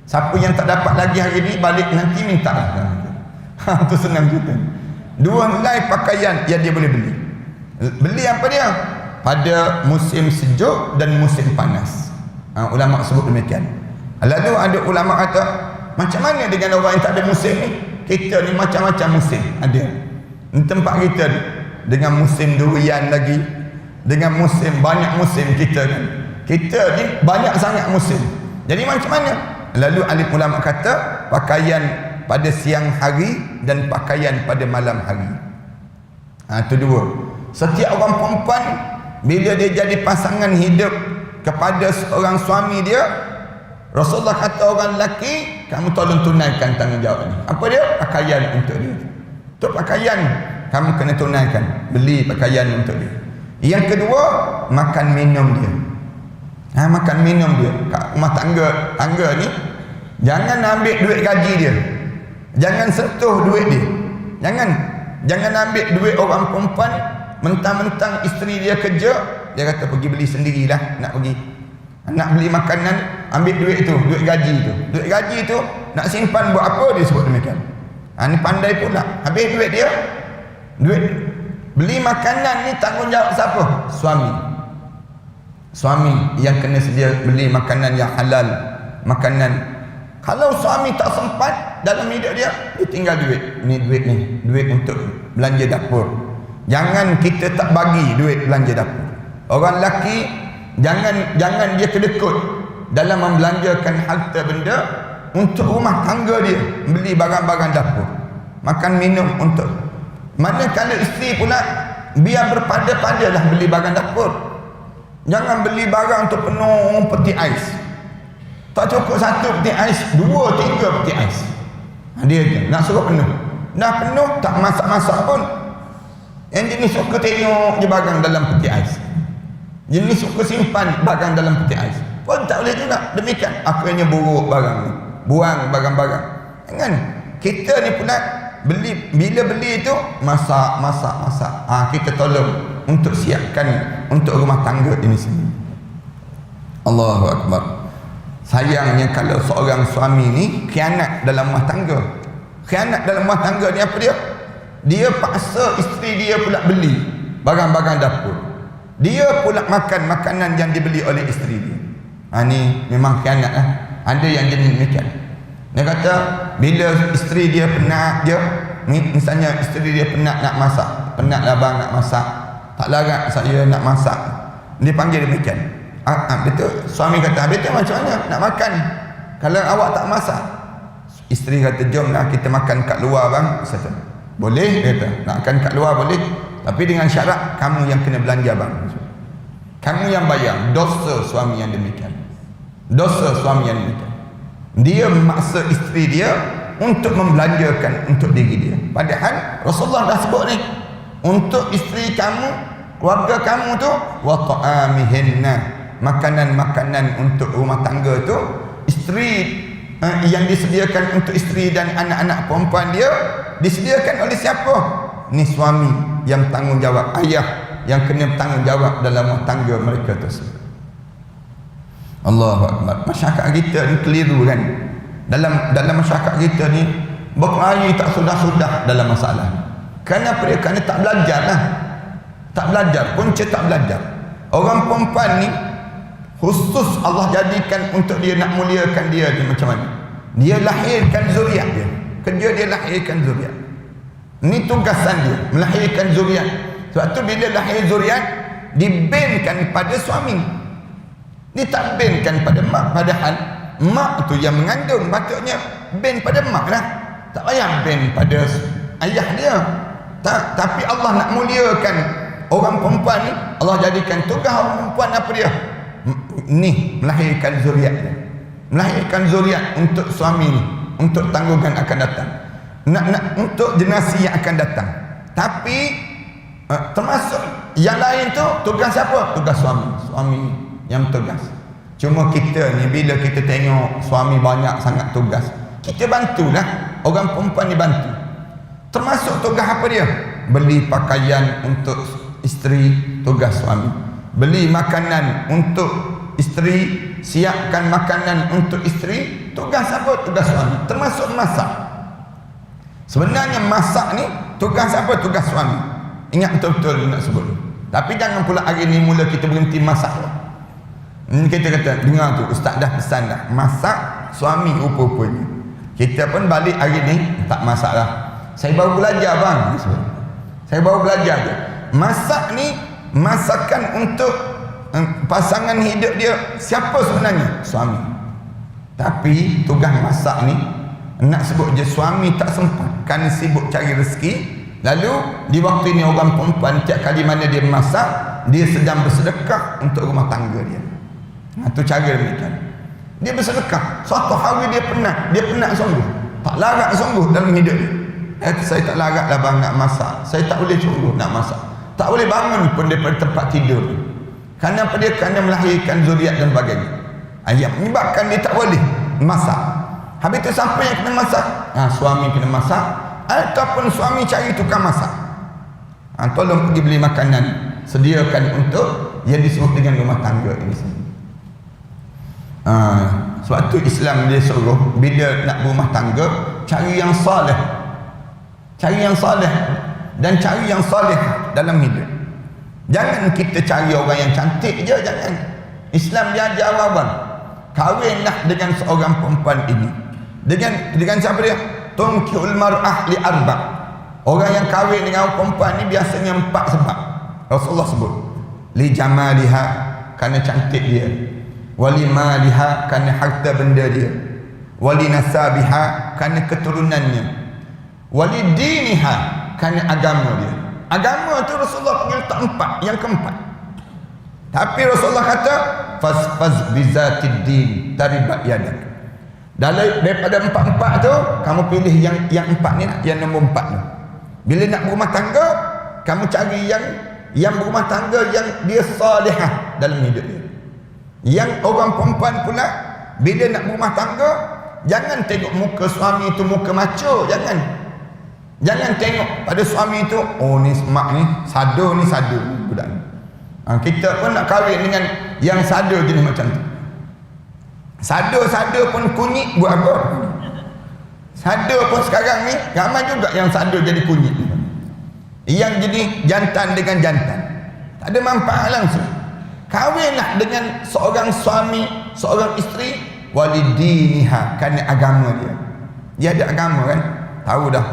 Siapa yang tak dapat lagi hari ni, balik nanti minta lah. Itu senang juga. 2 helai pakaian yang dia boleh beli. Beli apa dia? Pada musim sejuk dan musim panas. Ulama sebut demikian. Lalu ada ulama kata, macam mana dengan orang yang tak ada musim ni? Kita ni macam-macam musim ada. Di tempat kita ni, dengan musim durian lagi, dengan musim, banyak musim kita ni. Kita ni banyak sangat musim. Jadi macam mana? Lalu alim ulama kata, pakaian pada siang hari dan pakaian pada malam hari. Itu 2. Setiap orang perempuan bila dia jadi pasangan hidup kepada seorang suami dia, Rasulullah kata orang lelaki, kamu tolong tunaikan tanggungjawab ni. Apa dia? Pakaian untuk dia. Itu pakaian kamu kena tunaikan, beli pakaian untuk dia. Yang kedua, makan minum dia. Makan minum dia. Kat rumah tangga ni, jangan ambil duit gaji dia. Jangan sentuh duit dia. Jangan ambil duit orang perempuan, mentang-mentang isteri dia kerja, dia kata pergi beli sendirilah, nak beli makanan, ambil duit tu, duit gaji tu. Duit gaji tu nak simpan buat apa, dia sebut demikian. Ni pandai pula. Habis duit dia, duit beli makanan ni tanggungjawab siapa? Suami yang kena sedia beli makanan yang halal, makanan. Kalau suami tak sempat dalam hidup dia tinggal duit. Ni duit untuk belanja dapur. Jangan kita tak bagi duit belanja dapur. Orang lelaki jangan dia kedekut dalam membelanjakan harta benda untuk rumah tangga dia, beli barang-barang dapur, makan minum untuk. Manakala isteri pula biar berpada-padalah beli barang dapur. Jangan beli barang untuk penuh peti ais. Tak cukup 1 peti ais, 2, 3 peti ais. Dia nak suruh penuh. Dah penuh tak masak-masak pun. Yang jenis suka tengok je barang dalam peti ais. Jenis suka simpan barang dalam peti ais. Pun tak boleh juga. Demikian akhirnya buruk barang ni. Buang barang-barang. Jangan. Kita ni pula bila beli tu masak. Kita tolong untuk siapkan untuk rumah tangga ini sendiri. Allahu Akbar. Sayangnya kalau seorang suami ni khianat dalam rumah tangga. Khianat dalam rumah tangga ni apa dia? Dia paksa isteri dia pula beli barang-barang dapur. Dia pula makan makanan yang dibeli oleh isteri dia. Ni memang khianat lah. Ada yang jenis demikian. Dia kata bila isteri dia penat dia, misalnya isteri dia penat nak masak, penat abang nak masak, tak larat saya nak masak, dia panggil demikian. Betul. Suami kata, betul macam mana nak makan kalau awak tak masak? Isteri kata, jomlah kita makan kat luar bang. Saya kata, boleh. Dia kata, nak makan kat luar boleh, tapi dengan syarat kamu yang kena belanja bang. Kamu yang bayar. Dosa suami yang demikian. Dosa suami yang demikian. Dia memaksa isteri dia untuk membelanjakan untuk diri dia. Padahal Rasulullah dah sebut ni, untuk isteri kamu, keluarga kamu tu, wa ta'amihinna, makanan-makanan untuk rumah tangga tu, isteri yang disediakan untuk isteri dan anak-anak perempuan dia disediakan oleh siapa? Ni suami yang tanggungjawab, ayah yang kena bertanggungjawab dalam rumah tangga mereka tersebut. Allahu Akbar. Masyarakat kita ni keliru kan. Dalam masyarakat kita ni berkelahi tak sudah-sudah dalam masalah. Kenapa dia? Kerana tak belajar lah. Tak belajar, punca tak belajar. Orang perempuan ni khusus Allah jadikan untuk dia nak muliakan dia ni macam mana? Dia lahirkan zuriat dia. Kerja dia lahirkan zuriat. Ni tugasan dia, melahirkan zuriat. Sebab tu bila lahir zuriat dibenkan pada suami. Dia tak benkan pada mak. Padahal mak tu yang mengandung, patutnya ben pada mak lah. Tak payah ben pada ayah dia. Tapi Allah nak muliakan orang perempuan ni, Allah jadikan tugas orang perempuan apa dia? Ni melahirkan zuriat dia. Melahirkan zuriat untuk suami ni, untuk tanggungan akan datang. Nak untuk generasi yang akan datang. Tapi termasuk yang lain tu tugas siapa? Tugas suami. Suami yang tugas. Cuma kita ni bila kita tengok suami banyak sangat tugas, kita bantulah orang perempuan ni bantu. Termasuk tugas apa dia? Beli pakaian untuk isteri, tugas suami. Beli makanan untuk isteri, siapkan makanan untuk isteri, tugas apa? Tugas suami. Termasuk masak. Sebenarnya masak ni tugas apa? Tugas suami. Ingat betul-betul nak sebut. Tapi jangan pula hari ni mula kita berhenti masak. Kita kata, dengar tu ustaz dah pesan dah, masak suami rupa-rupanya. Kita pun balik hari ni tak masak lah. Saya baru belajar bang. Saya baru belajar je. Masak ni masakan untuk pasangan hidup dia siapa sebenarnya? Suami. Tapi tugas masak ni nak sebut je suami tak sempat, kan sibuk cari rezeki. Lalu di waktu ini orang perempuan tiap kali mana dia masak, dia sedang bersedekah untuk rumah tangga dia. Itu cara demikian. Dia bersedekah. Suatu hari dia penat sungguh. Tak larat sungguh dalam hidup dia. Saya tak larat lah bang nak masak. Saya tak boleh suruh nak masak. Tak boleh bangun pun daripada tempat tidur. Kerana apa dia? Kerana melahirkan zuriat dan sebagainya. Yang menyebabkan dia tak boleh masak. Habis tu siapa yang kena masak? Suami kena masak. Ataupun suami cari tukang masak. Tolong pergi beli makanan. Sediakan untuk yang disebut dengan rumah tangga ini sendiri. Sebab tu Islam dia suruh bila nak berumah tangga, cari yang salih. Cari yang salih dan cari yang salih dalam hidup. Jangan kita cari orang yang cantik je, jangan. Islam dia ajar abang, kahwinlah dengan seorang perempuan ini. Dengan siapa dia? Tunkihul mar'ah li arba'. Orang yang kahwin dengan perempuan ni biasanya 4 sebab. Rasulullah sebut, li jamaliha, kerana cantik dia, wali maliha, kerana harta benda dia, wali nasabiha, kerana keturunannya, wali diniha, kerana agama dia. Agama tu Rasulullah pergi letak 4, yang keempat. Tapi Rasulullah kata faz bizatid din taribat yadak. Daripada 4 tu kamu pilih yang 4 ni, yang nombor 4 tu. Bila nak berumah tangga, kamu cari yang berumah tangga yang dia salihah dalam hidup dia. Yang orang perempuan pula bila nak berumah tangga, jangan tengok muka suami itu muka macho, Jangan tengok pada suami itu, oh ni mak ni sado budak ni. Kita pun nak kahwin dengan yang sado jenis macam tu. Sado pun kunyit buat apa? Sado pun sekarang ni ramai juga yang sado jadi kunyit. Yang jadi jantan dengan jantan. Tak ada manfaat langsung. Kahwinlah dengan seorang suami, seorang isteri, walidiniha, kerana agama dia. Dia ada agama kan? Tahu dah.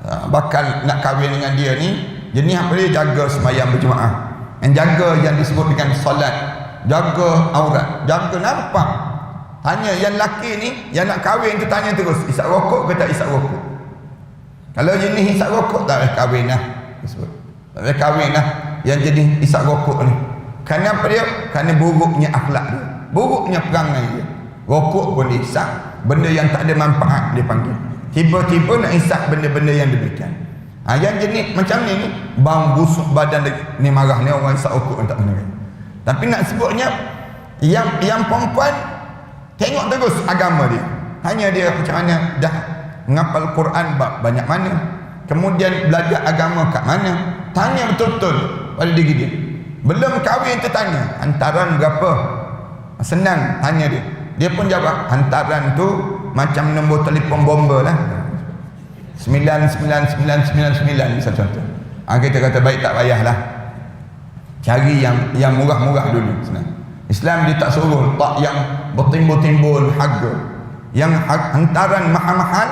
Bakal nak kahwin dengan dia ni, jenis apa dia? Jaga sembahyang berjemaah, yang jaga yang disebut dengan solat, jaga aurat, jaga nampak. Tanya yang laki ni, yang nak kahwin tu tanya terus, isap rokok ke tak isap rokok? Kalau jenis isap rokok, tak boleh kahwin lah. Tak boleh kahwin lah yang jenis isap rokok ni. Kerana apa dia? Kerana buruknya akhlak dia, buruknya perangai dia. Rokok pun diisap, benda yang tak ada manfaat dia panggil. Tiba-tiba nak isap benda-benda yang demikian. Yang jenis macam ni bau busuk badan ni, marah ni orang isap rokok tak benar. Tapi nak sebutnya yang perempuan tengok terus agama dia. Tanya dia macam mana, dah menghafal Quran bab banyak mana, kemudian belajar agama kat mana. Tanya betul-betul pada diri dia. Belum kahwin tu tanya, hantaran berapa? Senang tanya dia. Dia pun jawab, hantaran tu macam nombor telefon bomba lah, 99999 misal contoh. Kita kata baik, tak payahlah, cari yang murah-murah dulu. Senang. Islam dia tak suruh tak yang bertimbul-timbul harga. Yang hantaran mahal-mahal,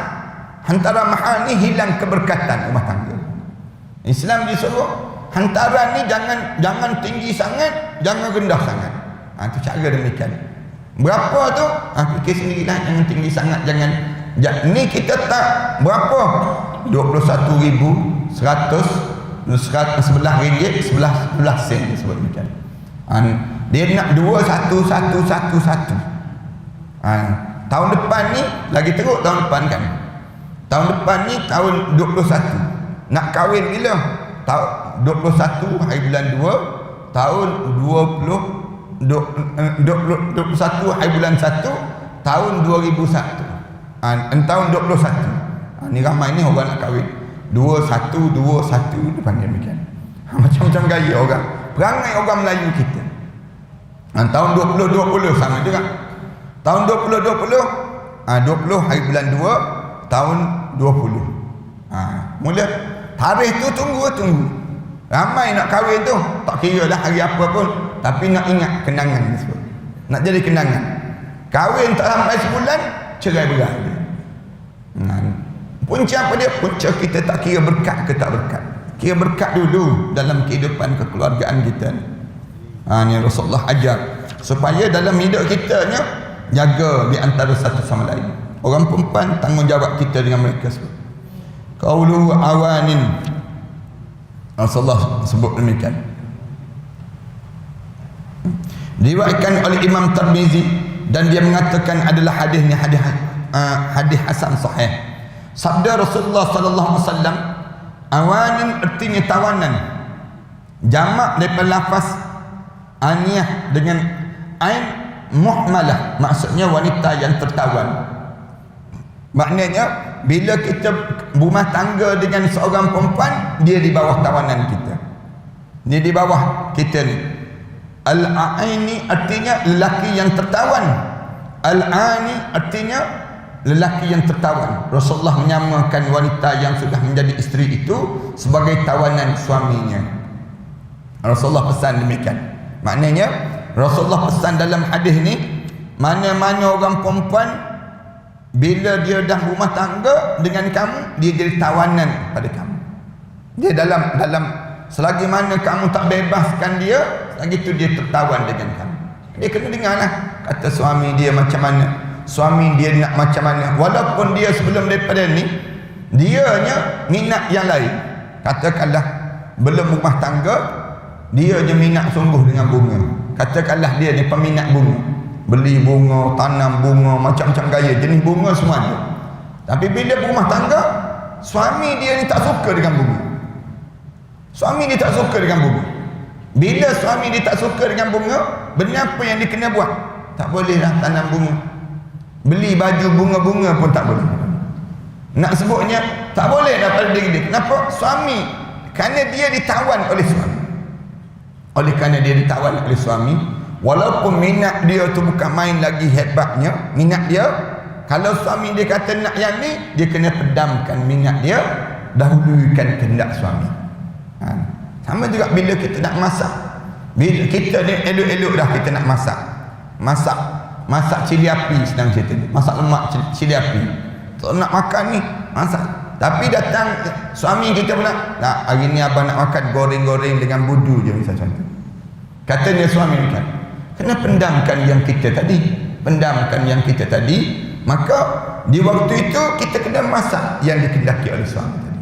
hantaran mahal ni hilang keberkatan rumah tangga. Islam dia suruh hantaran ni jangan tinggi sangat, jangan rendah sangat. Itu cara demikian. Berapa tu? Fikir sendirilah, jangan tinggi sangat, jangan. Ni kita tak berapa? 21,111 ringgit 11 sen sebut macam. Dia nak 21,111. Tahun depan ni lagi teruk, tahun depan kan. Tahun depan ni tahun 21. Nak kahwin bila? Tahun 21 hari bulan 2 tahun 21 hari bulan 1 tahun 2001. Tahun 21. Ni ramai ni orang nak kahwin 21 depan dia demikian. Macam-macam gaya orang, perangai orang Melayu kita. Tahun 2020 sama juga. Tahun 2020 hari bulan 2 tahun 20. Mula tarikh tu tunggu. Ramai nak kahwin tu, tak kira dah hari apa pun, tapi nak ingat kenangan tersebut. Nak jadi kenangan. Kahwin tak sampai sebulan, cerai berai. Punca apa dia? Punca kita tak kira berkat ke tak berkat. Kira berkat dulu dalam kehidupan kekeluargaan kita. Ni Rasulullah ajar supaya dalam hidup kita ni jaga di antara satu sama lain. Orang perempuan, tanggungjawab kita dengan mereka semua. Qaulu awanin, Rasulullah sebut demikian. Diriwayatkan oleh Imam Tirmizi dan dia mengatakan adalah hadis ni hadis hasan sahih. Sabda Rasulullah sallallahu alaihi wasallam, awanin artinya tawanan. Jamak daripada lafaz aniyah dengan ain muhmalah, maksudnya wanita yang tertawan. Maknanya bila kita berumah tangga dengan seorang perempuan, dia di bawah tawanan kita. Dia di bawah kita ni. Al-aini artinya lelaki yang tertawan. Al-ani artinya lelaki yang tertawan. Rasulullah menyamakan wanita yang sudah menjadi isteri itu sebagai tawanan suaminya. Rasulullah pesan demikian. Maknanya Rasulullah pesan dalam hadis ni, mana-mana orang perempuan bila dia dah rumah tangga dengan kamu, dia jadi tawanan pada kamu. Dia dalam selagi mana kamu tak bebaskan dia, lagi tu dia tertawan dengan kamu. Dia kena dengarlah kata suami dia macam mana, suami dia nak macam mana. Walaupun dia sebelum daripada ni dianya minat yang lain, katakanlah belum rumah tangga, dia je minat sungguh dengan bunga. Katakanlah dia ni peminat bunga, beli bunga, tanam bunga, macam-macam gaya jenis bunga semua ada. Tapi bila berumah tangga, suami dia ni tak suka dengan bunga. Suami dia tak suka dengan bunga. Bila suami dia tak suka dengan bunga, benda apa yang dia kena buat? Tak boleh dah tanam bunga, beli baju bunga-bunga pun tak boleh. Nak sebutnya tak boleh dah pada diri dia. Kenapa? Suami, kerana dia ditawan oleh suami. Oleh kerana dia ditawan oleh suami, walaupun minat dia tu bukan main lagi hebatnya, minat dia, kalau suami dia kata nak yang ni, dia kena pedamkan minat dia, dahulukan kehendak suami. Sama juga bila kita nak masak. Bila kita ni elok-elok dah kita nak masak cili api, senang cerita ni, masak lemak cili api, tak nak makan ni masak. Tapi datang suami kita pula, nak hari ni abang nak makan goreng-goreng dengan budu je, misal contoh. Katanya suami kan, kena pendamkan yang kita tadi, maka di waktu itu kita kena masak yang dikehendaki oleh suami tadi.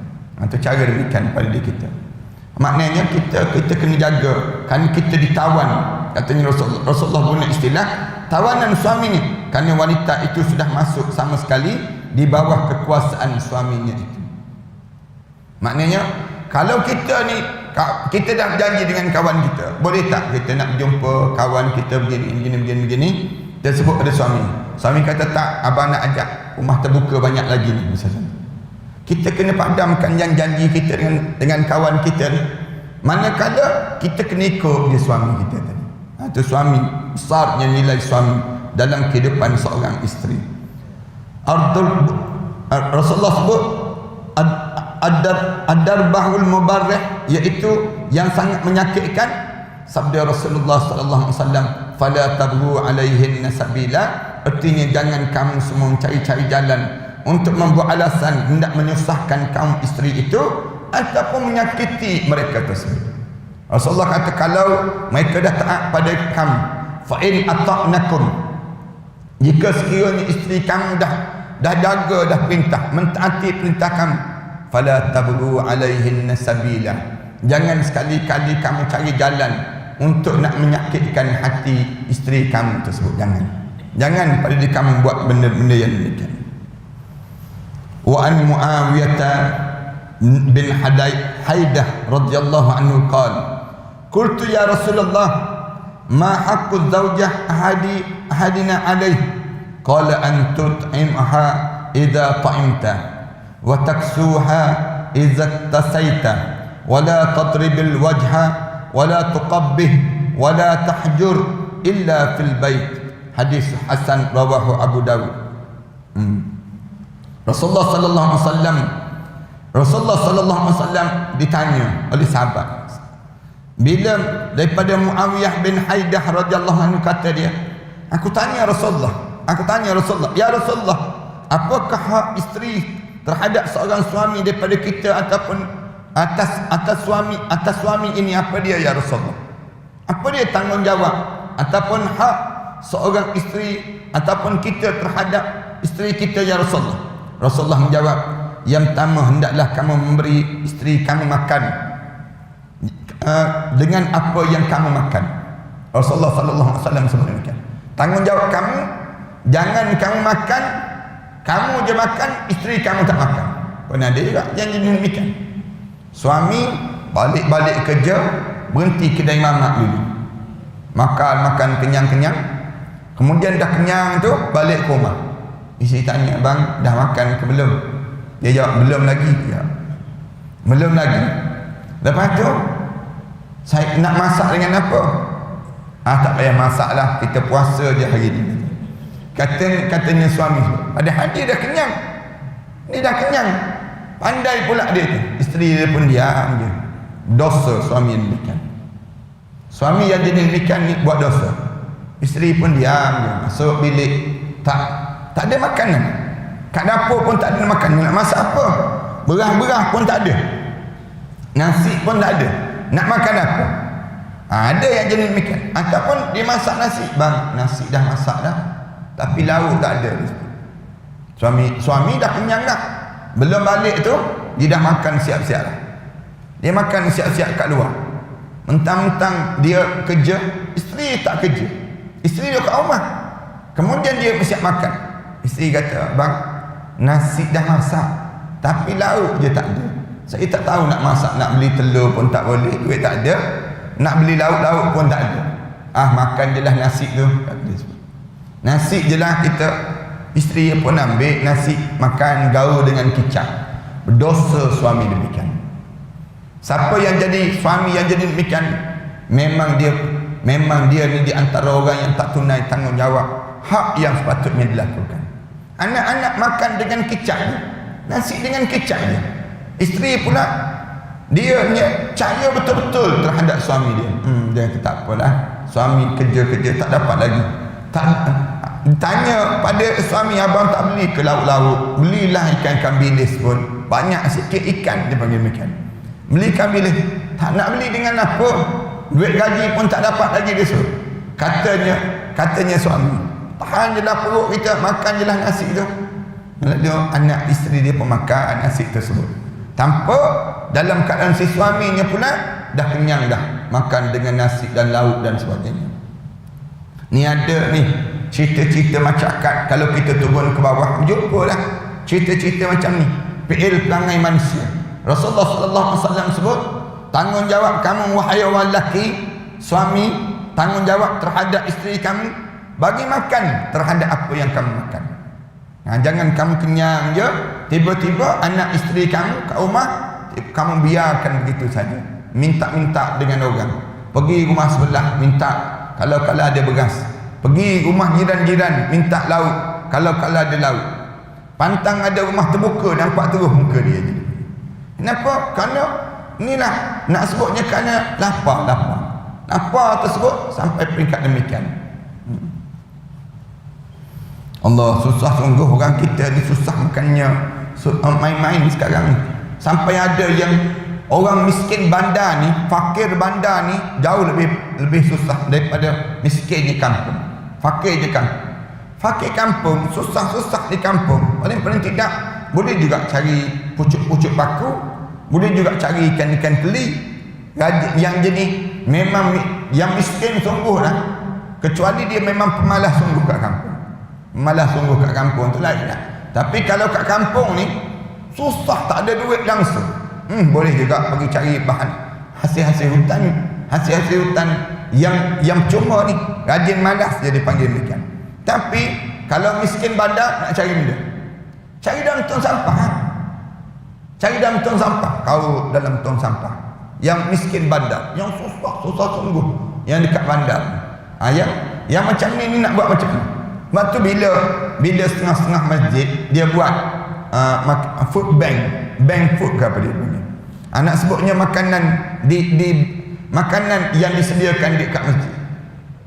Itu cara demikian pada diri kita. Maknanya kita kena jaga, kan kita ditawan. Katanya Rasulullah guna istilah tawanan suami ni, kerana wanita itu sudah masuk sama sekali di bawah kekuasaan suaminya itu. Maknanya kalau kita ni, kita dah janji dengan kawan kita, boleh tak kita nak jumpa kawan kita begini, kita sebut pada suami. Suami kata tak, abang nak ajak rumah terbuka banyak lagi ni, misalnya. Kita kena padamkan yang janji kita dengan kawan kita ni. Manakala kita kena ikut dia suami kita tadi. Itu suami, besarnya nilai suami dalam kehidupan seorang isteri. Rasulullah sebut ad-darbahul mubarrih, iaitu yang sangat menyakitkan. Sabda Rasulullah sallallahu alaihi wasallam, fala tabghu alaihinna sabila, artinya jangan kamu semua cari-cari jalan untuk membuat alasan hendak menyusahkan kaum isteri itu ataupun menyakiti mereka tersebut. Rasulullah kata kalau mereka dah taat pada kamu, fa in ata'nakum, jika sekiranya isteri kamu dah jaga, dah perintah, mentaati perintah kamu, fala tabghu alaihinna sabila, jangan sekali-kali kamu cari jalan untuk nak menyakitkan hati isteri kamu tersebut. Jangan pada diri kamu buat benda-benda yang demikian. Wa an Muawiyah bin Haidah radhiyallahu anhu qala, qultu ya Rasulullah, ma haqqu zawjah ahadina alayhi? Qala an tut'imha idza ta'imta wa taksuha idza tasaita wa la tadribil wajha wa la tuqabbih wa la tahjur illa fil bait. Hadis hasan rawahu Abu Dawud. Rasulullah sallallahu alaihi wasallam ditanya oleh sahabat. Bila daripada Muawiyah bin Haidah radhiyallahu anhu, kata dia, aku tanya Rasulullah, ya Rasulullah, apakah hak isteri terhadap seorang suami daripada kita ataupun atas suami ini, apa dia ya Rasulullah? Apa dia tanggungjawab ataupun hak seorang isteri ataupun kita terhadap isteri kita ya Rasulullah? Rasulullah menjawab, yang pertama hendaklah kamu memberi isteri kamu makan dengan apa yang kamu makan. Rasulullah sallallahu alaihi wasallam sebut demikian. Tanggungjawab kamu, jangan kamu makan Kamu je makan, isteri kamu tak makan. Pernah ada juga yang jenis demikian. Suami balik-balik kerja, berhenti kedai mamak dulu, makan kenyang-kenyang, kemudian dah kenyang tu balik ke rumah. Isteri tanya, bang dah makan ke belum? Dia jawab, belum lagi. Ya, belum lagi. Lepas tu saya nak masak dengan apa? Tak payah masak lah, kita puasa je hari ni. Katanya suami, padahal dia dah kenyang. Dia dah kenyang. Pandai pula dia tu. Isteri dia pun diam je. Dosa suami yang demikian. Suami yang jenis demikian ni buat dosa. Isteri pun diam je. Masuk bilik, tak ada makanan. Kat dapur pun tak ada makanan. Nak masak apa? Berah-berah pun tak ada. Nasi pun tak ada. Nak makan apa? Ada yang jenis demikian. Ataupun dia masak nasi. Bang, nasi dah masak dah, tapi lauk tak ada. Suami dah kenyang dah. Belum balik tu, dia dah makan siap-siap dah. Dia makan siap-siap kat luar. Mentang-mentang dia kerja, isteri tak kerja. Isteri dia kat rumah. Kemudian dia siap makan. Isteri kata, bang, nasi dah masak, tapi lauk je tak ada. Saya tak tahu nak masak, nak beli telur pun tak boleh, duit tak ada. Nak beli lauk-lauk pun tak ada. Makan je lah nasi tu. Nasi je lah kita. Isteri pun ambil nasi, makan gaul dengan kicap. Berdosa suami demikian. Siapa yang jadi suami yang jadi demikian, memang dia ni di antara orang yang tak tunai tanggungjawab hak yang sepatutnya dilakukan. Anak-anak makan dengan kicap, nasi dengan kicap je. Isteri pula dia percaya betul-betul terhadap suami dia. Dia kata tak apalah, suami kerja-kerja tak dapat lagi. Tanya pada suami, abang tak beli ke lauk-lauk? Belilah ikan bilis pun, banyak sikit ikan, dia panggil demikian. Beli ikan bilis. Tak nak beli dengan apa? Duit gaji pun tak dapat lagi dia suruh. Katanya suami, tahan je lah perut kita, makan je lah nasi tu. Lalu anak isteri dia pun makan nasi tersebut. Tanpa dalam keadaan si suaminya pula dah kenyang dah, makan dengan nasi dan lauk dan sebagainya. Ni ada ni cerita-cerita masyarakat, kalau kita turun ke bawah jumpalah cerita-cerita macam ni. Fi'il perangai manusia. Rasulullah sallallahu alaihi wasallam sebut, tanggungjawab kamu wahai orang lelaki, suami, tanggungjawab terhadap isteri kamu, bagi makan terhadap apa yang kamu makan. Jangan kamu kenyang je, tiba-tiba anak isteri kamu kat rumah, kamu biarkan begitu saja. Minta-minta dengan orang. Pergi rumah sebelah minta, kalau ada beras. Pergi rumah jiran-jiran minta lauk, kalau ada lauk. Pantang ada rumah terbuka, nampak terus muka dia je. Kenapa? Kerana inilah nak sebutnya kerana lapar tersebut sampai peringkat demikian. Allah, susah sungguh orang kita ni, susah makannya, main-main sekarang ni. Sampai ada yang orang miskin bandar ni, fakir bandar ni jauh lebih susah daripada miskinnya kampung. Fakir kampung, susah-susah di kampung. Paling tidak boleh juga cari pucuk-pucuk paku, boleh juga cari ikan-ikan keli. Yang jenis memang yang miskin sungguh lah, kecuali dia memang pemalas sungguh kat kampung. Malah sungguh kat kampung tu lain lah. Tapi kalau kat kampung ni susah, tak ada duit langsung, boleh juga pergi cari bahan hasil-hasil hutan yang cuma ni, rajin malas dia dipanggil demikian. Tapi kalau miskin bandar nak cari benda, cari dalam tong sampah, kau dalam tong sampah. Yang miskin bandar, yang susah sungguh, yang dekat bandar, yang macam ni nak buat macam ni. Sebab tu bila setengah-setengah masjid dia buat food bank food ke apa dia punya. Nak sebutnya makanan makanan yang disediakan dekat masjid.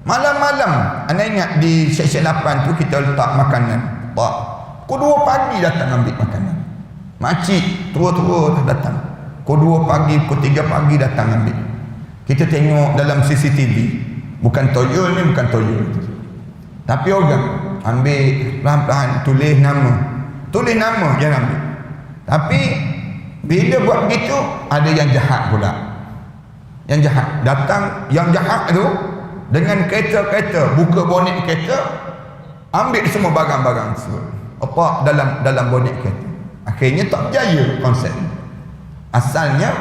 Malam-malam, anda ingat di Syekh 8 tu kita letak makanan. Pukul 2 pagi datang ambil makanan. Makcik tua-tua datang. Pukul 2 pagi, pukul 3 pagi datang ambil. Kita tengok dalam CCTV, bukan toyol ni, bukan toyol. Tapi orang ambil pelan-pelan, tulis nama jangan ambil. Tapi bila buat begitu, ada yang jahat pula. Yang jahat datang, yang jahat tu dengan kereta-kereta, buka bonet kereta, ambil semua barang-barang tersebut. apa dalam bonek kereta. Akhirnya tak berjaya konsep. Asalnya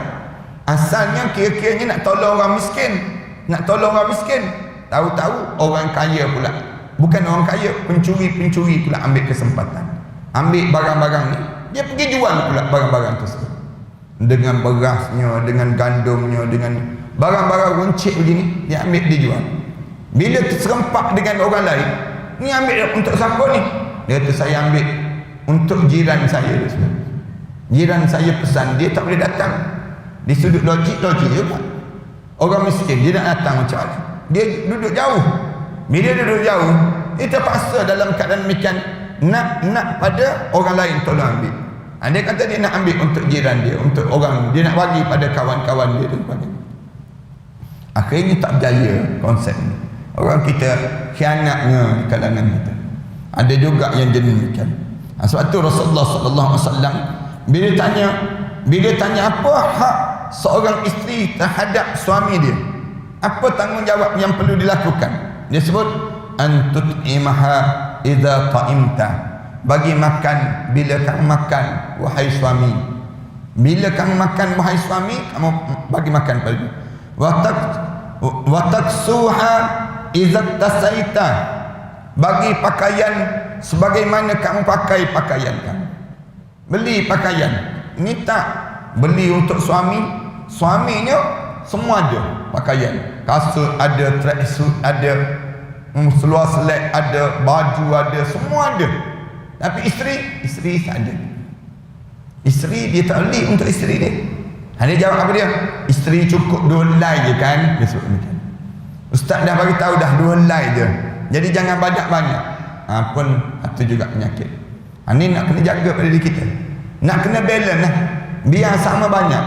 kira-kiranya nak tolong orang miskin. Tahu-tahu orang kaya pula. Bukan orang kaya, pencuri pula ambil kesempatan. Ambil barang-barang ni, dia pergi jual pula barang-barang tersebut. Dengan berasnya, dengan gandumnya, dengan barang-barang runcit begini, dia ambil, dia jual. Bila terserempak dengan orang lain, ni ambil untuk siapa ni? Dia kata, saya ambil untuk jiran saya. Jiran saya pesan, dia tak boleh datang. Di sudut logik juga. Orang miskin, dia nak datang macam mana? Dia duduk jauh. Bila duduk jauh, dia terpaksa dalam keadaan demikian nak pada orang lain tolong ambil. Dia kata dia nak ambil untuk jiran dia, untuk orang, dia nak bagi pada kawan-kawan dia dan sebagainya. Akhirnya tak berjaya konsep ni. Orang kita khianatnya di kalangan kita. Ada juga yang jenis demikian. Sebab tu Rasulullah sallallahu alaihi wasallam bila tanya apa hak seorang isteri terhadap suami dia, apa tanggungjawab yang perlu dilakukan, dia sebut antut'imaha idza ta'imta, bagi makan bila kamu makan wahai suami. Bila kamu makan wahai suami, kamu bagi makan pada dia. Wa taksuha idza tasaita, bagi pakaian sebagaimana kamu pakai pakaian kamu. Beli pakaian ni tak beli untuk suaminya semua ada pakaian, kasut ada, tracksuit ada, seluar selek ada, baju ada, semua ada. Tapi isteri tak ada. Isteri dia tak beli untuk isteri dia. Dia jawab apa dia? Isteri cukup 2 helai je kan? Dia sebut demikian. Ustaz dah bagi tahu dah 2 helai je. Jadi jangan banyak-banyak. Pun itu juga penyakit. Ini nak kena jaga pada diri kita. Nak kena balance lah. Biar sama banyak.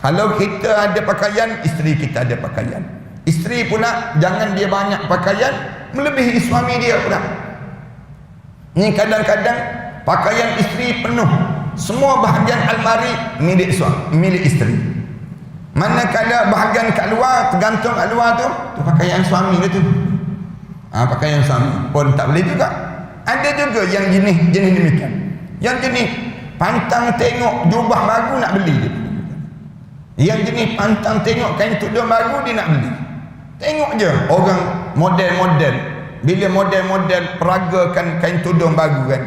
Kalau kita ada pakaian, isteri kita ada pakaian. Isteri pula jangan dia banyak pakaian melebihi suami dia pula. Ni kadang-kadang pakaian isteri penuh. Semua bahagian almari milik isteri. Manakala bahagian kat luar, tergantung kat luar tu pakaian suami dia tu. Pakaian suami pun tak boleh juga. Ada juga yang jenis demikian. Yang jenis pantang tengok jubah baru nak beli dia. Yang jenis pantang tengok kain tudung baru dia nak beli. Tengok je orang model-model. Bila model-model peragakan kain tudung baru kan,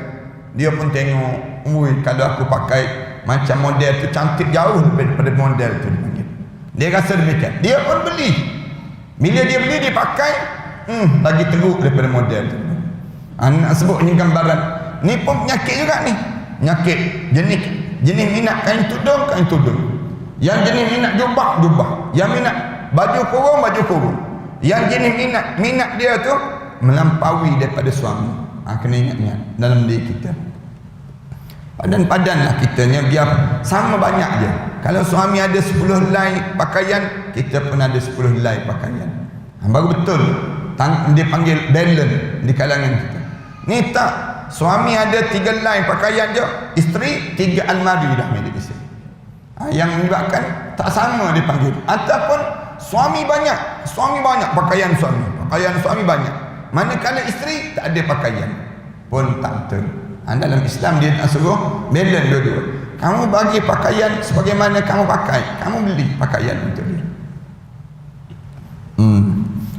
dia pun tengok, kalau aku pakai macam model tu cantik jauh daripada model tu. Dia rasa demikian. Dia pun beli. Bila dia beli, dia pakai, lagi teruk daripada model tu. Nak sebut ni gambaran. Ni pun penyakit juga ni. Penyakit jenis minat kain tudung. Yang jenis minat jubah. Yang minat baju kurung. Yang jenis minat dia tu melampaui daripada suami. Kena ingat dalam diri kita. Padan-padanlah kitanya, biar sama banyak je. Kalau suami ada 10 helai pakaian, kita pun ada 10 helai pakaian. Baru betul dia panggil balance di kalangan kita. Ni tak, suami ada 3 helai pakaian je, isteri 3 almari dah milik isteri. Yang menyebabkan tak sama dia panggil. Ataupun suami banyak pakaian suami banyak, manakala isteri tak ada pakaian, pun tak betul. Dalam Islam dia nak suruh balance dua-dua. Kamu bagi pakaian sebagaimana kamu pakai, kamu beli pakaian untuk dia.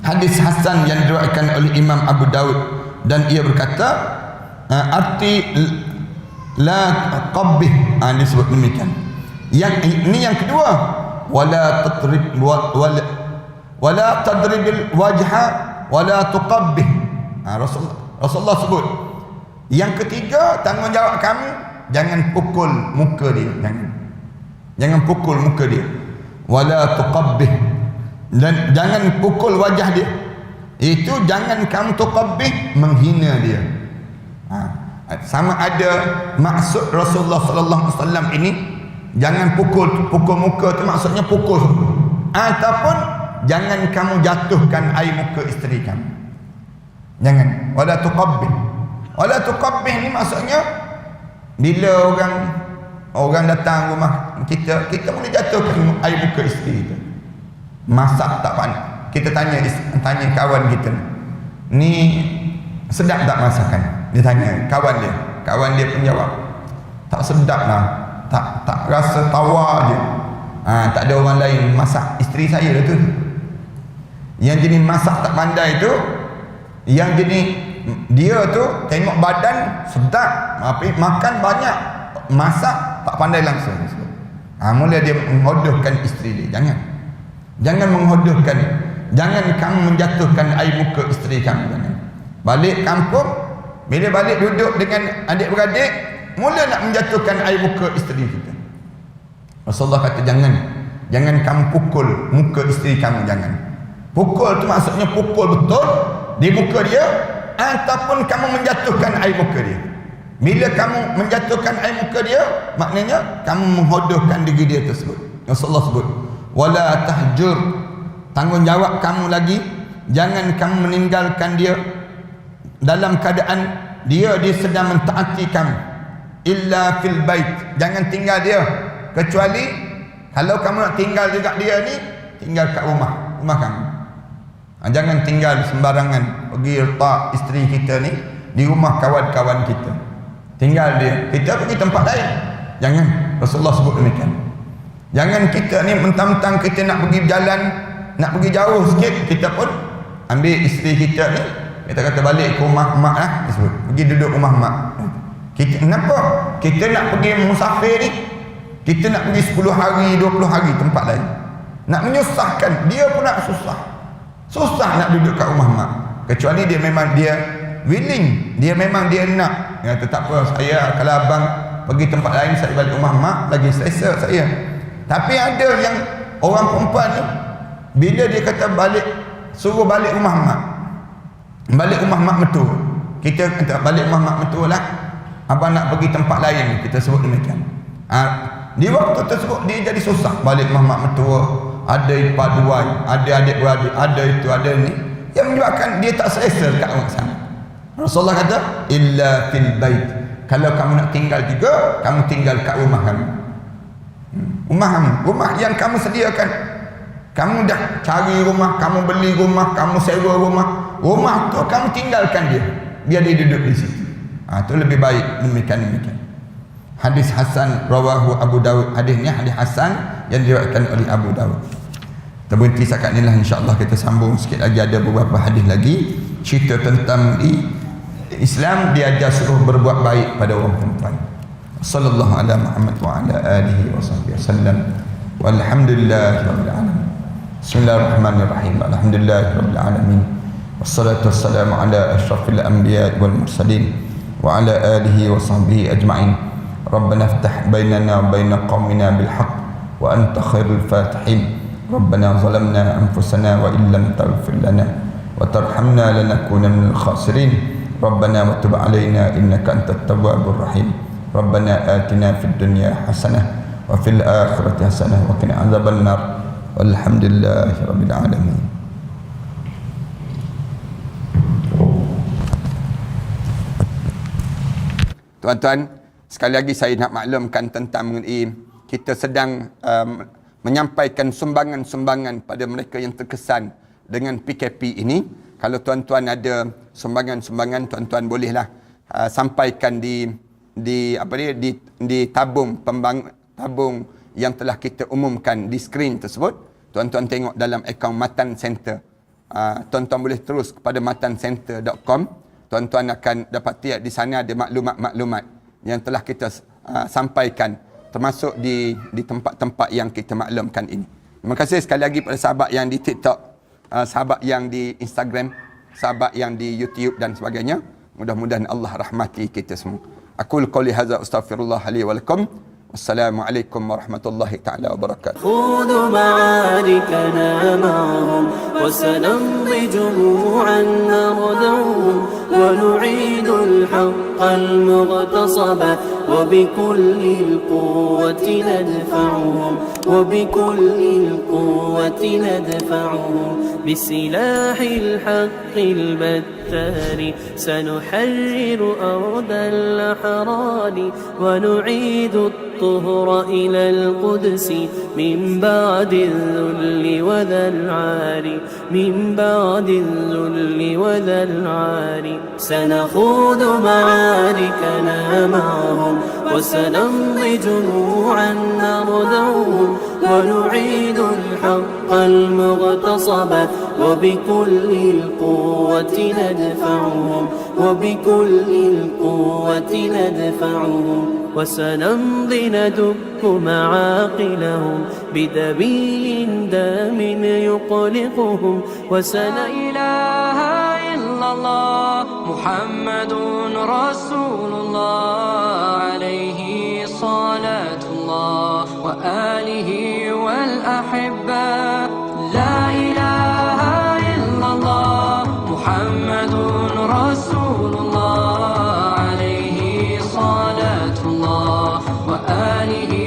Hadis Hasan yang diriwayatkan oleh Imam Abu Daud, dan ia berkata arti la qabbih, disebut demikian. Yang ini yang kedua, wala tadribil wajha wala tuqabbih. Rasulullah sebut. Yang ketiga, tanggungjawab kamu, jangan pukul muka dia, jangan pukul muka dia. Wala tuqabbih, dan jangan pukul wajah dia. Itu jangan kamu tuqabbih, menghina dia. Sama ada maksud Rasulullah sallallahu alaihi wasallam ini, jangan pukul muka tu maksudnya pukul, ataupun jangan kamu jatuhkan air muka isteri kamu. Jangan. Wala tuqabbih ni maksudnya bila orang datang rumah kita boleh jatuhkan air muka isteri kita. Masak tak pandai, kita tanya kawan kita, ni sedap tak masakan? Dia tanya kawan dia, Kawan dia pun jawab, tak sedap lah, tak rasa tawa je. Tak ada orang lain masak, isteri saya dah tu. Yang jenis masak tak pandai tu, yang jenis dia tu tengok badan sedap, tapi makan banyak, masak tak pandai langsung. Mula dia menghodohkan isteri dia. Jangan menghodohkan. Jangan kamu menjatuhkan air muka isteri kamu. Jangan. Balik kampung, bila balik duduk dengan adik-beradik, mula nak menjatuhkan air muka isteri kita. Rasulullah kata jangan kamu pukul muka isteri kamu, jangan. Pukul tu maksudnya pukul betul di muka dia, ataupun kamu menjatuhkan air muka dia. Bila kamu menjatuhkan air muka dia, maknanya kamu menghodohkan diri dia tersebut. Rasulullah sebut, wala tahjur, tanggungjawab kamu lagi, jangan kamu meninggalkan dia dalam keadaan dia sedang mentaati kamu. Illa fil bait, jangan tinggal dia, kecuali kalau kamu nak tinggal juga dia ni, tinggal kat rumah kamu. Jangan tinggal sembarangan pergi letak isteri kita ni di rumah kawan-kawan kita. Tinggal dia, kita pergi tempat lain. Jangan. Rasulullah sebut demikian. Jangan kita ni mentang-mentang kita nak pergi berjalan, nak pergi jauh sikit, kita pun ambil isteri kita ni, kita kata balik ke rumah mak lah, disebut, pergi duduk rumah mak. Kita, kenapa? Kita nak pergi musafir ni, kita nak pergi 10 hari, 20 hari tempat lain, nak menyusahkan, dia pun nak susah nak duduk kat rumah mak. Kecuali dia memang dia willing, dia memang dia nak. Ya, tak apa, saya kalau abang pergi tempat lain, saya balik rumah mak, lagi selesa saya. Tapi ada yang orang perempuan ni, bila dia kata suruh balik rumah mak, balik rumah mak mertua, kita kata balik rumah mak mertua lah, abang nak pergi tempat lain, kita sebut demikian. Di waktu tersebut dia jadi susah balik rumah mak mertua, ada ipar dua, ada adik-beradik, ada itu, ada ni, yang menyebabkan dia tak selesa dekat orang sana. Rasulullah kata, illa fil bait, kalau kamu nak tinggal juga, kamu tinggal kat rumah kamu. Rumah yang kamu sediakan. Kamu dah cari rumah, kamu beli rumah, kamu sewa rumah tu kamu tinggalkan dia, biar dia duduk di situ. Itu lebih baik. Demikian. Hadis Hasan rawahu Abu Dawud. Hadisnya hadis Hasan yang diriwayatkan oleh Abu Dawud. Kita berhenti setakat inilah, insya-Allah kita sambung sikit lagi, ada beberapa hadis lagi cerita tentang Islam diajar suruh berbuat baik pada orang perempuan. Sallallahu ala Muhammad wa ala alihi wa sahbihi wasallam. Walhamdulillahirabbil alamin. Bismillahirrahmanirrahim. Alhamdulillahirabbil alamin. Wassalatu wassalamu ala asyrafil anbiya wal mursalin wa ala alihi wa sahbihi ajma'in. Rabbana iftah bainana wa bain qaumina bil haqq wa anta khairul fatihin. Rabbana zalamna anfusana wa illam taghfir lana wa tarhamna lanakunanna minal khasirin. Rabbana wa tub alaina innaka antat tawwabur rahim. Rabbana atina fid dunya hasanah wa fil akhirati hasanah wa qina adzaban nar. Walhamdulillahirabbil alamin. Tuan-tuan, sekali lagi saya nak maklumkan tentang mengenai kita sedang menyampaikan sumbangan-sumbangan pada mereka yang terkesan dengan PKP ini. Kalau tuan-tuan ada sumbangan-sumbangan, tuan-tuan bolehlah sampaikan di tabung tabung yang telah kita umumkan di skrin tersebut. Tuan-tuan tengok dalam akaun Matan Center. Tuan-tuan boleh terus kepada matancenter.com. Tuan-tuan akan dapati di sana ada maklumat-maklumat yang telah kita sampaikan, termasuk di tempat-tempat yang kita maklumkan ini. Terima kasih sekali lagi pada sahabat yang di TikTok, sahabat yang di Instagram, sahabat yang di YouTube dan sebagainya. Mudah-mudahan Allah rahmati kita semua. Aqul qouli hadza astaghfirullah li wa lakum. Wassalamualaikum warahmatullahi taala wabarakatuh. خذوا معاركنا معهم وسنمضي جموعا نردعهم ونعيد الحق المغتصب وبكل القوة ندفعهم بسلاح الحق البتار سنحرر أرض الأحرار ونعيد الطهر إلى القدس من بعد الذل وذا العار سنخوض معاركنا معهم وسنمضي جموعا نرضوهم ونعيد الحق المغتصب وبكل القوة ندفعهم وبكل القوة ندفعهم وسنمضي ندك معاقلهم بدبيل دام يقلقهم لا إله إلا الله محمد رسول الله عليه صلاة الله وآله والأحبة